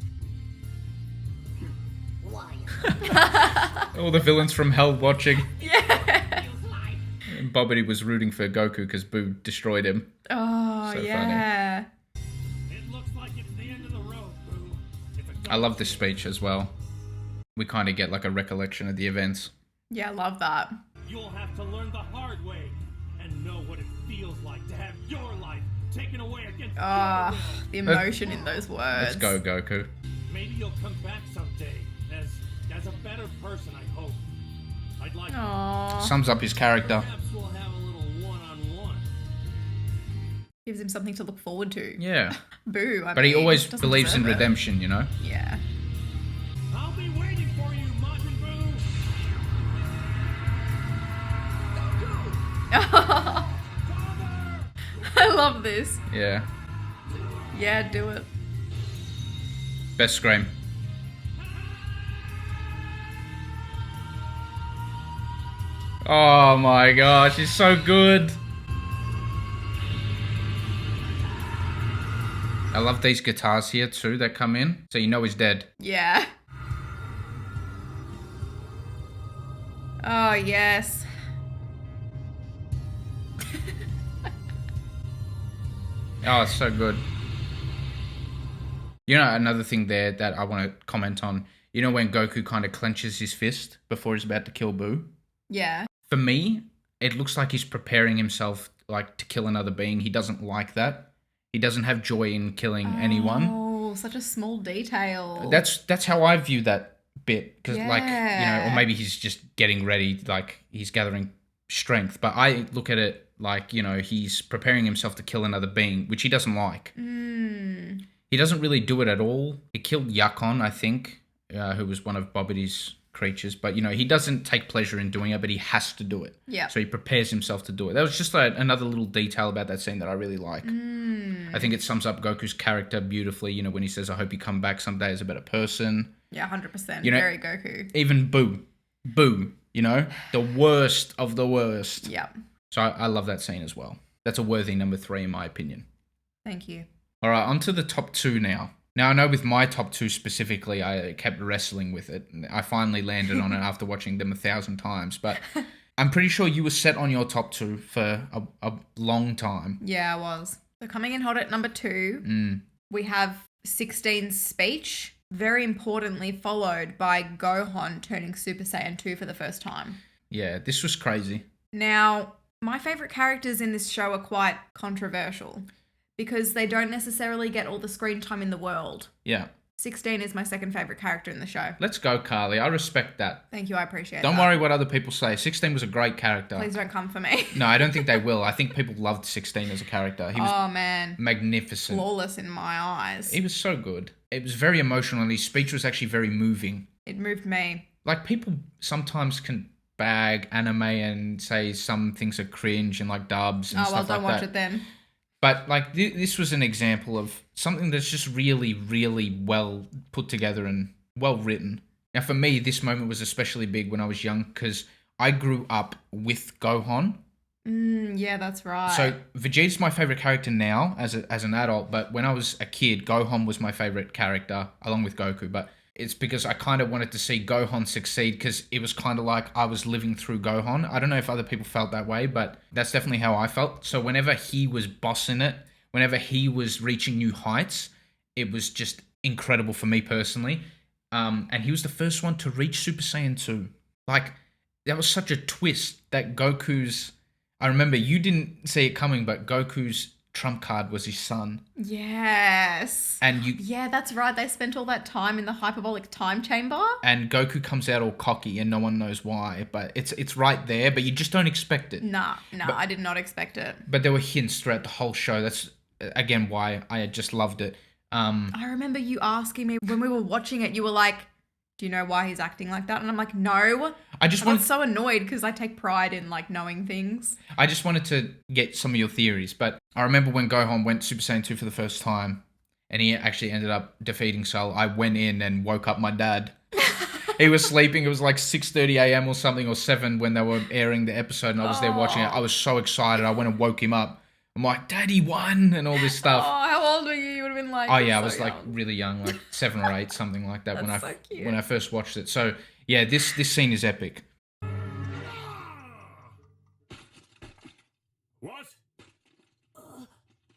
All the villains from hell watching. Yeah. And Bobbity was rooting for Goku because Boo destroyed him. Oh, So yeah. It looks like it's the end of the road, Boo. It's a I love this speech as well. We kind of get like a recollection of the events. Yeah, I love that. You'll have to learn the hard way and know what it feels like to have your life taken away against Ah, your will. the emotion in those words. Let's go, Goku. Maybe you'll come back someday as a better person, I hope. I'd like Aww. Sums up his character. perhaps we'll have a little one-on-one. Gives him something to look forward to. Yeah. Boo. But he always doesn't believes in deserve it. redemption, you know? Yeah. I'll be waiting for you, Majin Buu. I love this. Yeah. Yeah, do it. Best scream. Oh my gosh, he's so good. I love these guitars here too that come in, so you know he's dead. Yeah. Oh, yes. Oh, it's so good. You know, another thing there that I want to comment on, you know when Goku kind of clenches his fist before he's about to kill Boo? Yeah. For me, it looks like he's preparing himself like to kill another being. He doesn't like that. He doesn't have joy in killing anyone. Oh, such a small detail. That's how I view that bit, because like, you know, Yeah. or maybe he's just getting ready, like he's gathering strength, but I look at it like, you know, he's preparing himself to kill another being, which he doesn't like. He doesn't really do it at all. He killed Yakon, I think, who was one of Bobbity's creatures, but you know, he doesn't take pleasure in doing it, but he has to do it. Yeah. So he prepares himself to do it. That was just like another little detail about that scene that I really like. I think it sums up Goku's character beautifully, you know, when he says, I hope you come back someday as a better person. Yeah, 100%. You know- Very Goku. Even Boo, you know, the worst of the worst. Yeah. So I love that scene as well. That's a worthy number 3 in my opinion. Thank you. All right, on to the top 2 now. Now, I know with my top 2 specifically, I kept wrestling with it. I finally landed on it after watching them 1,000 times. But I'm pretty sure you were set on your top 2 for a long time. Yeah, I was. So coming in hot at number 2, we have 16's speech, very importantly followed by Gohan turning Super Saiyan 2 for the first time. Yeah, this was crazy. Now, my favourite characters in this show are quite controversial because they don't necessarily get all the screen time in the world. Yeah. 16 is my second favourite character in the show. Let's go, Carlie. I respect that. Thank you, I appreciate Don't that. worry what other people say. 16 was a great character. Please don't come for me. No, I don't think they will. I think people loved 16 as a character. He was Oh, man. magnificent. Flawless in my eyes. He was so good. It was very emotional, and his speech was actually very moving. It moved me. Like, people sometimes can bag anime and say some things are cringe and like dubs and Oh, well, stuff don't like watch that. it then. But like this was an example of something that's just really, really well put together and well written. Now, for me, this moment was especially big when I was young because I grew up with Gohan. Yeah, that's right. So Vegeta's my favorite character now as an adult, but when I was a kid, Gohan was my favorite character along with Goku. But it's because I kind of wanted to see Gohan succeed because it was kind of like I was living through Gohan. I don't know if other people felt that way, but that's definitely how I felt. So whenever he was bossing it, whenever he was reaching new heights, it was just incredible for me personally. And he was the first one to reach Super Saiyan 2. Like, that was such a twist that Goku's... I remember you didn't see it coming, but Goku's trump card was his son. Yes. And you... Yeah, that's right. They spent all that time in the hyperbolic time chamber. And Goku comes out all cocky and no one knows why, but it's right there, but you just don't expect it. Nah, I did not expect it. But there were hints throughout the whole show. That's, again, why I just loved it. I remember you asking me when we were watching it, you were like, do you know why he's acting like that? And I'm like, no. I just I wanted... got so annoyed because I take pride in like knowing things. I just wanted to get some of your theories, but I remember when Gohan went Super Saiyan 2 for the first time, and he actually ended up defeating Cell, I went in and woke up my dad. He was sleeping. It was like 6:30 a.m. or something, or 7 when they were airing the episode, and I was there watching it. I was so excited. I went and woke him up. I'm like, Daddy won, and all this stuff. Oh, how old were you? You would have been like... Oh yeah, I so was like young. really young, like 7 or 8, something like that. That's so cute. When I first watched it. So yeah, this scene is epic. What? Oh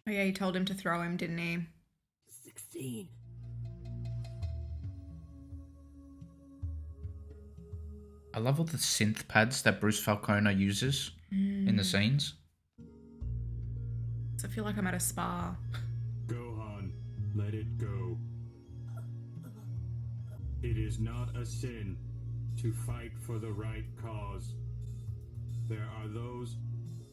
yeah, you told him to throw him, didn't he? 16. I love all the synth pads that Bruce Falconer uses in the scenes. So I feel like I'm at a spa. Gohan, let it go. It is not a sin to fight for the right cause. There are those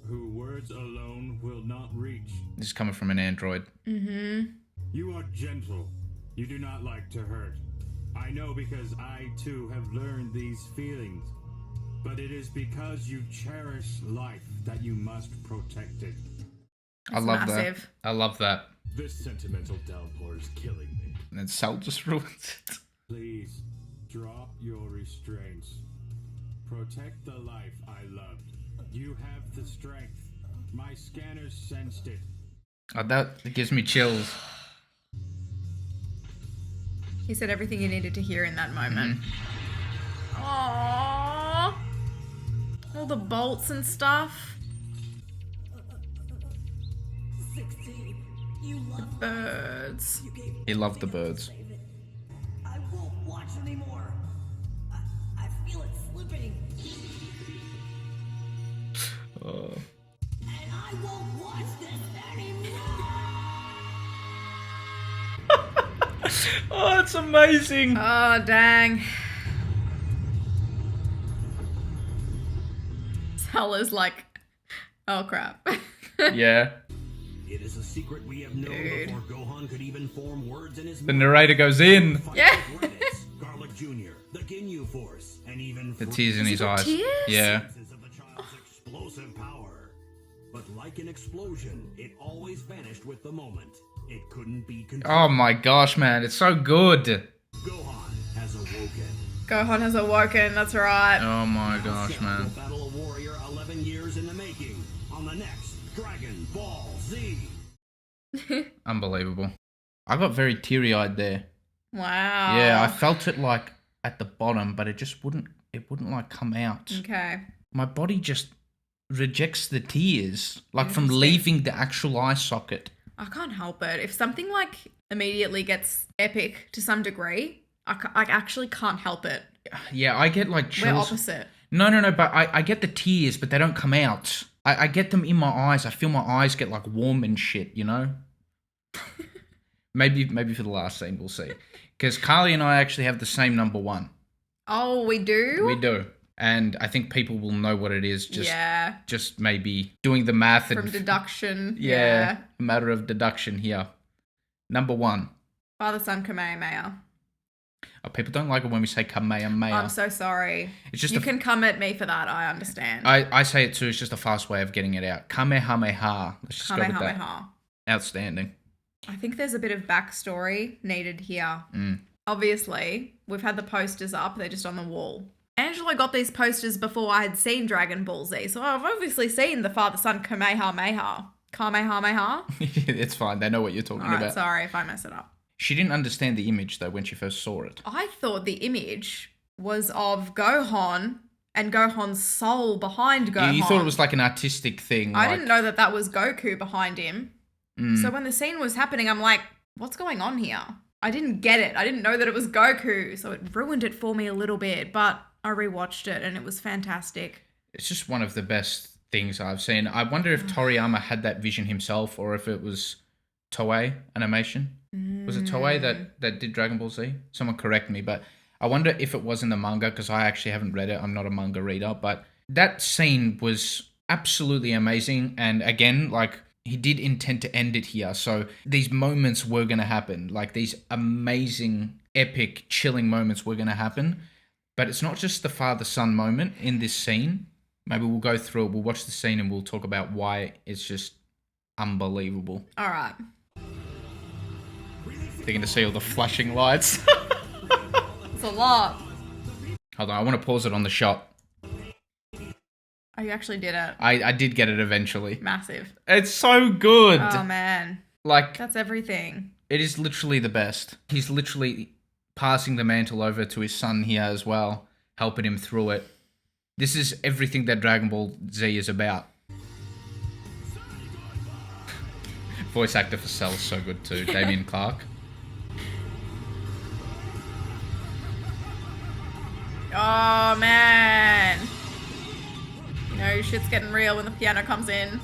who words alone will not reach. This is coming from an android. Mm-hmm. You are gentle. You do not like to hurt. I know because I too have learned these feelings. But it is because you cherish life that you must protect it. I love massive. that. I love that. This sentimental downpour is killing me. And then Cell just ruins it. Please, drop your restraints. Protect the life I loved. You have the strength. My scanners sensed it. Oh, that gives me chills. He said everything you needed to hear in that moment. Aww. All the bolts and stuff. 16. You love Birds. He loved the birds. I won't watch anymore. I feel it slipping. Oh. And I won't watch this anymore. Oh, it's amazing. Oh, dang. Cell is like, oh crap. Yeah. It is a secret we have known Dude. before Gohan could even form words in his The mind. narrator goes in. Yeah. Garlic Jr., the Ginyu Force, and even The tears in his got eyes. tears? Yeah. senses of the child's explosive power. But like an explosion, it always vanished with the moment. It couldn't be contained. Oh my gosh, man. It's so good. Gohan has awoken. Gohan has awoken, that's right. Oh my gosh, Cell man. will battle a warrior 11 years in the making on the next Dragon Ball Z. Unbelievable. I got very teary-eyed there. Wow. Yeah, I felt it like at the bottom, but it just wouldn't like come out. Okay. My body just rejects the tears, like from Interesting. leaving the actual eye socket. I can't help it. If something like immediately gets epic to some degree, I actually can't help it. Yeah, I get like We're chills. opposite. No, but I get the tears, but they don't come out. I get them in my eyes. I feel my eyes get like warm and shit, you know? maybe for the last scene, we'll see. Because Carlie and I actually have the same number one. Oh, we do? We do. And I think people will know what it is. Yeah. Just maybe doing the math. From and deduction. Yeah, a matter of deduction here. Number one. Father, son, Kamehameha. Oh, people don't like it when we say Kamehameha. I'm so sorry. It's just you can come at me for that, I understand. I say it too. It's just a fast way of getting it out. Kamehameha. Let's just go with that. Kamehameha. Outstanding. I think there's a bit of backstory needed here. Obviously, we've had the posters up. They're just on the wall. Angela got these posters before I had seen Dragon Ball Z, so I've obviously seen the father, son, Kamehameha. Kamehameha? It's fine. They know what you're talking Alright, about. sorry if I mess it up. She didn't understand the image, though, when she first saw it. I thought the image was of Gohan and Gohan's soul behind Gohan. You thought it was like an artistic thing. I didn't know that was Goku behind him. So when the scene was happening, I'm like, what's going on here? I didn't get it. I didn't know that it was Goku, so it ruined it for me a little bit, but I rewatched it and it was fantastic. It's just one of the best things I've seen. I wonder if Toriyama had that vision himself or if it was Toei Animation. Was it Toei that did Dragon Ball Z? Someone correct me, but I wonder if it was in the manga because I actually haven't read it. I'm not a manga reader, but that scene was absolutely amazing. And again, like, he did intend to end it here. So these moments were going to happen. Like, these amazing, epic, chilling moments were going to happen. But it's not just the father-son moment in this scene. Maybe we'll go through it. We'll watch the scene and we'll talk about why it's just unbelievable. All right. They're going to see all the flashing lights. It's a lot. Hold on, I want to pause it on the shot. Oh, you actually did it. I did get it eventually. Massive. It's so good. Oh, man. Like, That's everything. it is literally the best. He's literally passing the mantle over to his son here as well, helping him through it. This is everything that Dragon Ball Z is about. Voice actor for Cell is so good too, Damien Clark. Oh, man. You know, shit's getting real when the piano comes in.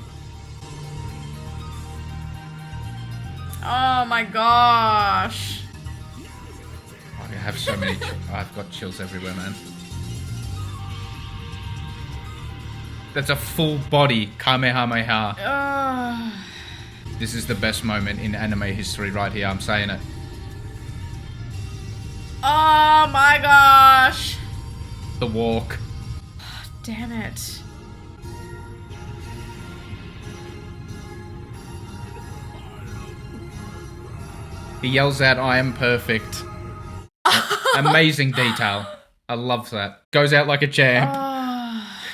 Oh, my gosh. I have so many... I've got chills everywhere, man. That's a full body Kamehameha. This is the best moment in anime history right here. I'm saying it. Oh my gosh. The walk. Damn it. He yells out, "I am perfect." Amazing detail. I love that. Goes out like a champ.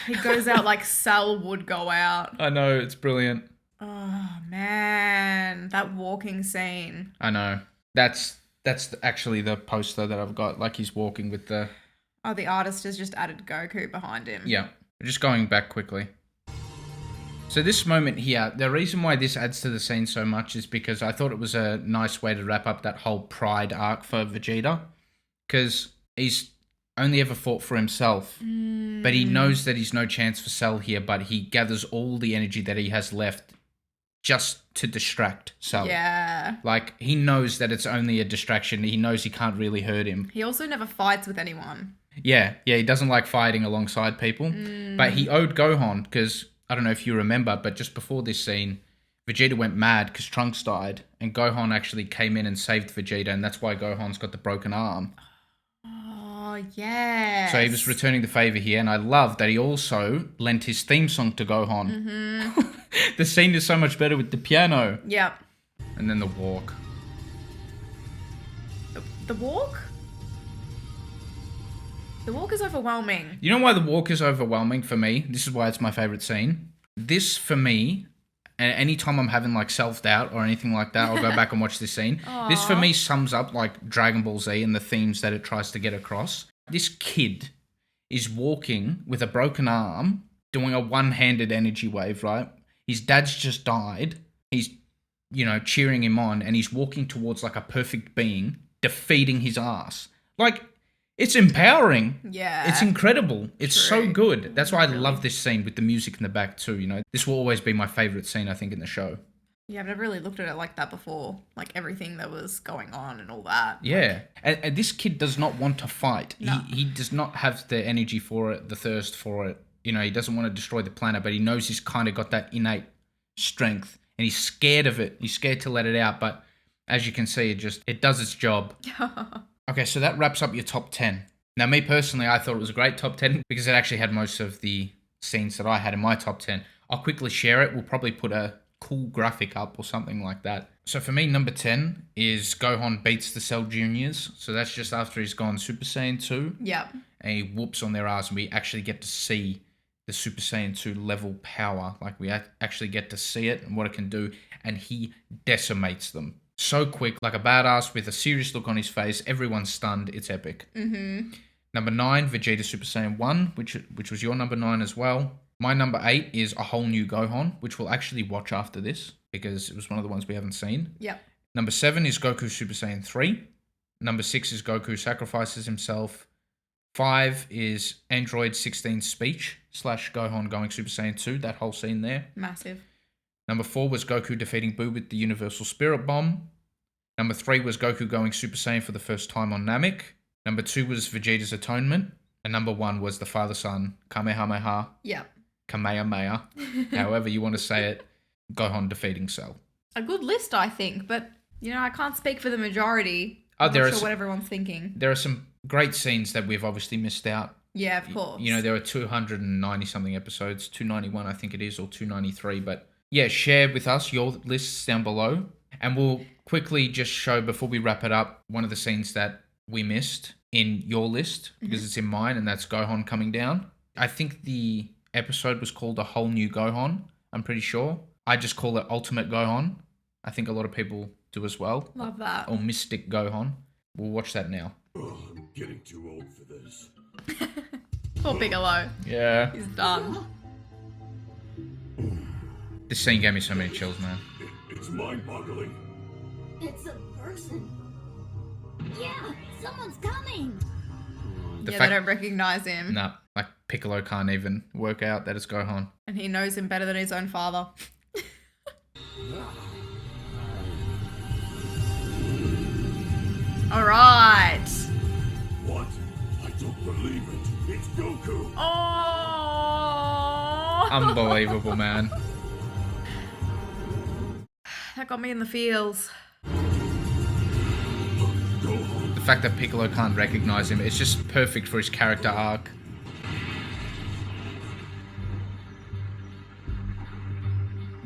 He goes out like Sal would go out. I know, it's brilliant. Oh man, that walking scene. I know. That's actually the poster that I've got. Like he's walking with the... Oh, the artist has just added Goku behind him. Yeah. Just going back quickly. So this moment here, the reason why this adds to the scene so much is because I thought it was a nice way to wrap up that whole pride arc for Vegeta. Because he's only ever fought for himself. But he knows that he's no chance for Cell here, but he gathers all the energy that he has left just to distract Cell. Yeah. Like, he knows that it's only a distraction. He knows he can't really hurt him. He also never fights with anyone. Yeah, he doesn't like fighting alongside people. But he owed Gohan, because, I don't know if you remember, but just before this scene, Vegeta went mad because Trunks died, and Gohan actually came in and saved Vegeta, and that's why Gohan's got the broken arm. Oh, yeah. So he was returning the favor here, and I love that he also lent his theme song to Gohan. The scene is so much better with the piano. Yep. And then the walk. The walk? The walk is overwhelming. You know why the walk is overwhelming for me? This is why it's my favorite scene. This, for me, and anytime I'm having like self-doubt or anything like that, I'll go back and watch this scene. This, for me, sums up like Dragon Ball Z and the themes that it tries to get across. This kid is walking with a broken arm, doing a one-handed energy wave, right? His dad's just died. He's, cheering him on, and he's walking towards like a perfect being, defeating his ass. Like, it's empowering. Yeah. It's incredible. It's so True. good. That's why I love this scene with the music in the back too, This will always be my favourite scene, I think, in the show. Yeah, I've never really looked at it like that before. Like, everything that was going on and all that. Yeah. And this kid does not want to fight. No. He does not have the energy for it, the thirst for it. He doesn't want to destroy the planet, but he knows he's kind of got that innate strength. And he's scared of it. He's scared to let it out. But as you can see, it does its job. Okay, so that wraps up your top 10. Now, me personally, I thought it was a great top 10 because it actually had most of the scenes that I had in my top 10. I'll quickly share it. We'll probably put a cool graphic up or something like that. So for me, number 10 is Gohan beats the Cell Juniors. So that's just after he's gone Super Saiyan 2. Yep. And he whoops on their ass, and we actually get to see the Super Saiyan 2 level power. Like, we actually get to see it and what it can do, and he decimates them. So quick, like a badass with a serious look on his face. Everyone's stunned. It's epic. Number 9, Vegeta Super Saiyan 1, which was your number 9 as well. My number 8 is A Whole New Gohan, which we'll actually watch after this because it was one of the ones we haven't seen. Yep. Number 7 is Goku Super Saiyan 3. Number 6 is Goku Sacrifices Himself. 5 is Android 16's speech / Gohan going Super Saiyan 2, that whole scene there. Massive. Number 4 was Goku defeating Buu with the Universal Spirit Bomb. Number 3 was Goku going Super Saiyan for the first time on Namek. Number 2 was Vegeta's Atonement. And number 1 was the father-son Kamehameha. Yep. Kamehameha. However you want to say it. Gohan defeating Cell. A good list, I think, but, I can't speak for the majority. Oh, I'm not sure what everyone's thinking. There are some great scenes that we've obviously missed out. Yeah, of course. There are 290-something episodes. 291, I think it is, or 293. But, yeah, share with us your lists down below. And we'll quickly just show, before we wrap it up, one of the scenes that we missed in your list, because it's in mine, and that's Gohan coming down. I think the episode was called A Whole New Gohan, I'm pretty sure. I just call it Ultimate Gohan. I think a lot of people do as well. Love that. Or Mystic Gohan. We'll watch that now. Oh, I'm getting too old for this. Poor Piccolo. Yeah. He's done. This scene gave me so many chills, man. It's mind-boggling. It's a person. Yeah, someone's coming. They don't recognize him. Nah, like Piccolo can't even work out that it's Gohan. And he knows him better than his own father. All right. What? I don't believe it. It's Goku. Oh. Unbelievable, man. That got me in the feels. The fact that Piccolo can't recognize him, it's just perfect for his character arc.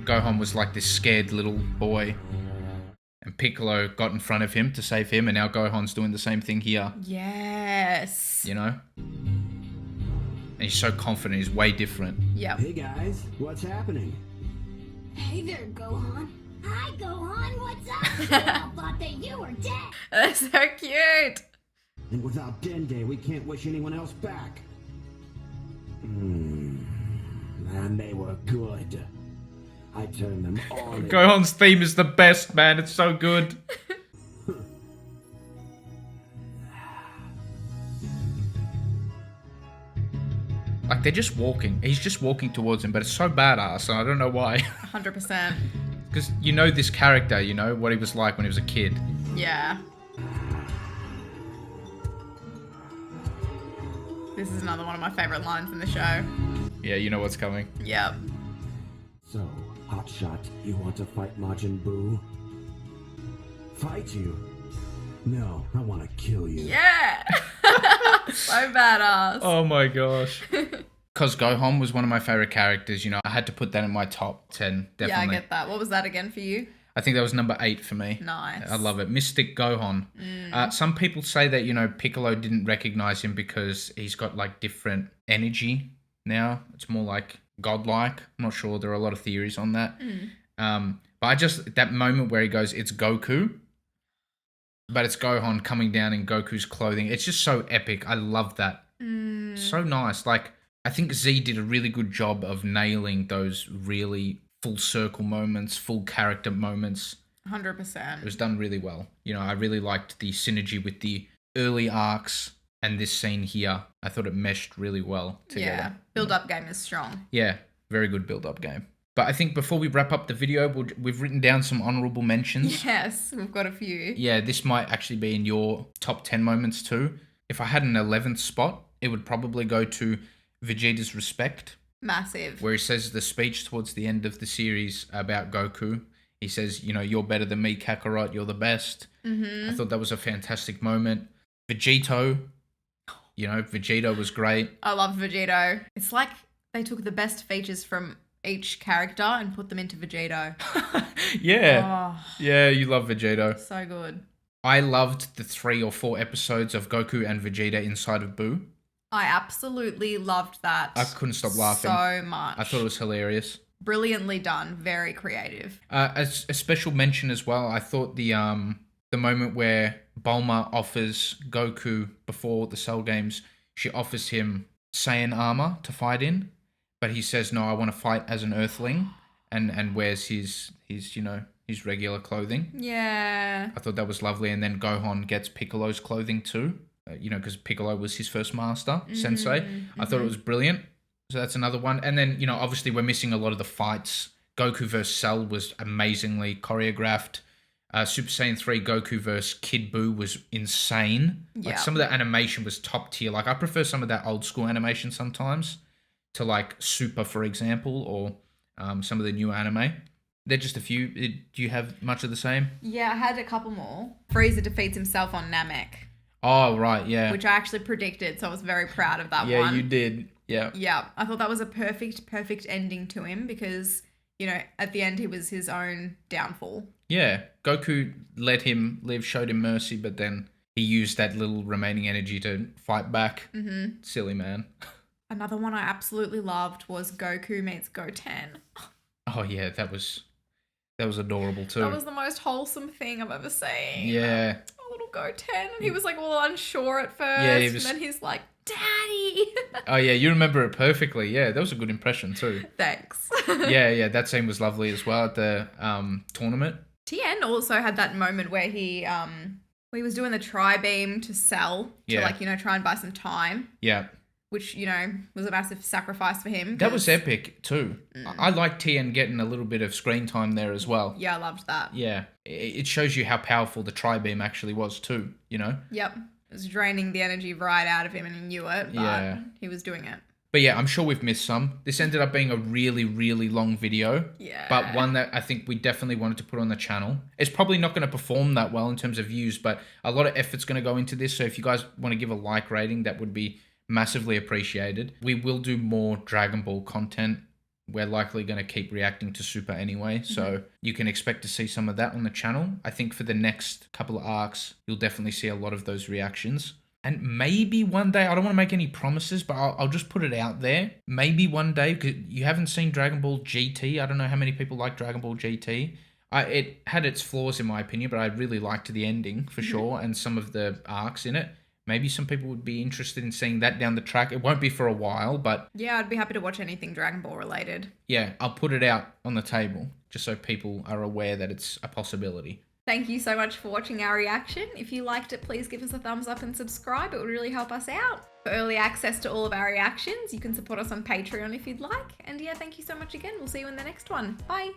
Gohan was like this scared little boy, and Piccolo got in front of him to save him, and now Gohan's doing the same thing here. Yes. You know? And he's so confident, he's way different. Yep. Hey guys, what's happening? Hey there, Gohan. Hi, Gohan. What's up? We all thought that you were dead. That's so cute. And without Dende, we can't wish anyone else back. Man, they were good. I turned them all in. Gohan's theme is the best, man. It's so good. Like, they're just walking. He's just walking towards him, but it's so badass, and I don't know why. 100%. Because you know this character, you know what he was like when he was a kid. Yeah. This is another one of my favorite lines in the show. Yeah, you know what's coming. Yep. So, Hotshot, you want to fight Majin Buu? Fight you? No, I want to kill you. Yeah. So badass. Oh my gosh. Because Gohan was one of my favorite characters, you know, I had to put that in my top 10, definitely. Yeah, I get that. What was that again for you? I think that was number 8 for me. Nice. I love it. Mystic Gohan. Some people say that, you know, Piccolo didn't recognize him because he's got like different energy now. It's more like godlike. I'm not sure. There are a lot of theories on that. But I just, that moment where he goes, it's Goku, but it's Gohan coming down in Goku's clothing. It's just so epic. I love that. So nice. Like, I think Z did a really good job of nailing those really full circle moments, full character moments. 100%. It was done really well. You know, I really liked the synergy with the early arcs and this scene here. I thought it meshed really well together. Yeah. Build-up game is strong. Yeah, very good build-up game. But I think before we wrap up the video, we've written down some honourable mentions. Yes, we've got a few. Yeah, this might actually be in your top 10 moments too. If I had an 11th spot, it would probably go to Vegeta's respect. Massive. Where he says the speech towards the end of the series about Goku. He says, you know, you're better than me, Kakarot, you're the best. I thought that was a fantastic moment. Vegito, you know, Vegito was great. I love Vegito. It's like they took the best features from each character and put them into Vegito. Yeah. Oh, Yeah, you love Vegito. so good. I loved the 3 or 4 episodes of Goku and Vegeta inside of Buu. I absolutely loved that. I couldn't stop laughing. So much. I thought it was hilarious. Brilliantly done. Very creative. As a special mention as well, I thought the moment where Bulma offers Goku before the Cell Games, she offers him Saiyan armor to fight in, but he says, no, I want to fight as an Earthling, and wears his you know, his regular clothing. Yeah. I thought that was lovely, and then Gohan gets Piccolo's clothing too, you know, because Piccolo was his first master, sensei. I thought it was brilliant. So that's another one. And then, you know, obviously we're missing a lot of the fights. Goku vs. Cell was amazingly choreographed. Super Saiyan 3 Goku vs. Kid Buu was insane. Like, Yeah. some of the animation was top tier. Like, I prefer some of that old school animation sometimes to, like, Super, for example, or some of the new anime. They're just a few. Do you have much of the same? Yeah, I had a couple more. Frieza defeats himself on Namek, Oh, right, yeah. which I actually predicted, so I was very proud of that one. Yeah, you did. Yeah. Yeah, I thought that was a perfect ending to him because, you know, at the end he was his own downfall. Yeah, Goku let him live, showed him mercy, but then he used that little remaining energy to fight back. Silly man. Another one I absolutely loved was Goku meets Goten. Oh yeah, that was adorable too. That was the most wholesome thing I've ever seen. Yeah. Oh, little Goten. And he was like all unsure at first. Yeah, he was- And then he's like, Daddy. Oh yeah, you remember it perfectly. Yeah, that was a good impression too. Thanks. Yeah, that scene was lovely as well at the tournament. Tien also had that moment where he was doing the tri-beam to Cell to, Yeah. like, you know, try and buy some time, Yeah. which, you know, was a massive sacrifice for him. That was 'cause- epic too. I like Tien getting a little bit of screen time there as well. Yeah, I loved that. Yeah. It shows you how powerful the tri-beam actually was too, you know? Yep. It was draining the energy right out of him and he knew it, but Yeah. he was doing it. But yeah, I'm sure we've missed some. This ended up being a really, really long video. Yeah. But one that I think we definitely wanted to put on the channel. It's probably not going to perform that well in terms of views, but a lot of effort's going to go into this. So if you guys want to give a like rating, that would be massively appreciated. We will do more Dragon Ball content. We're likely going to keep reacting to Super anyway. So you can expect to see some of that on the channel. I think for the next couple of arcs, you'll definitely see a lot of those reactions. And maybe one day, I don't want to make any promises, but I'll just put it out there. Maybe one day, because you haven't seen Dragon Ball GT. I don't know how many people like Dragon Ball GT. It had its flaws in my opinion, but I really liked the ending for sure and some of the arcs in it. Maybe some people would be interested in seeing that down the track. It won't be for a while, but... Yeah, I'd be happy to watch anything Dragon Ball related. Yeah, I'll put it out on the table just so people are aware that it's a possibility. Thank you so much for watching our reaction. If you liked it, please give us a thumbs up and subscribe. It would really help us out. For early access to all of our reactions, you can support us on Patreon if you'd like. And yeah, thank you so much again. We'll see you in the next one. Bye.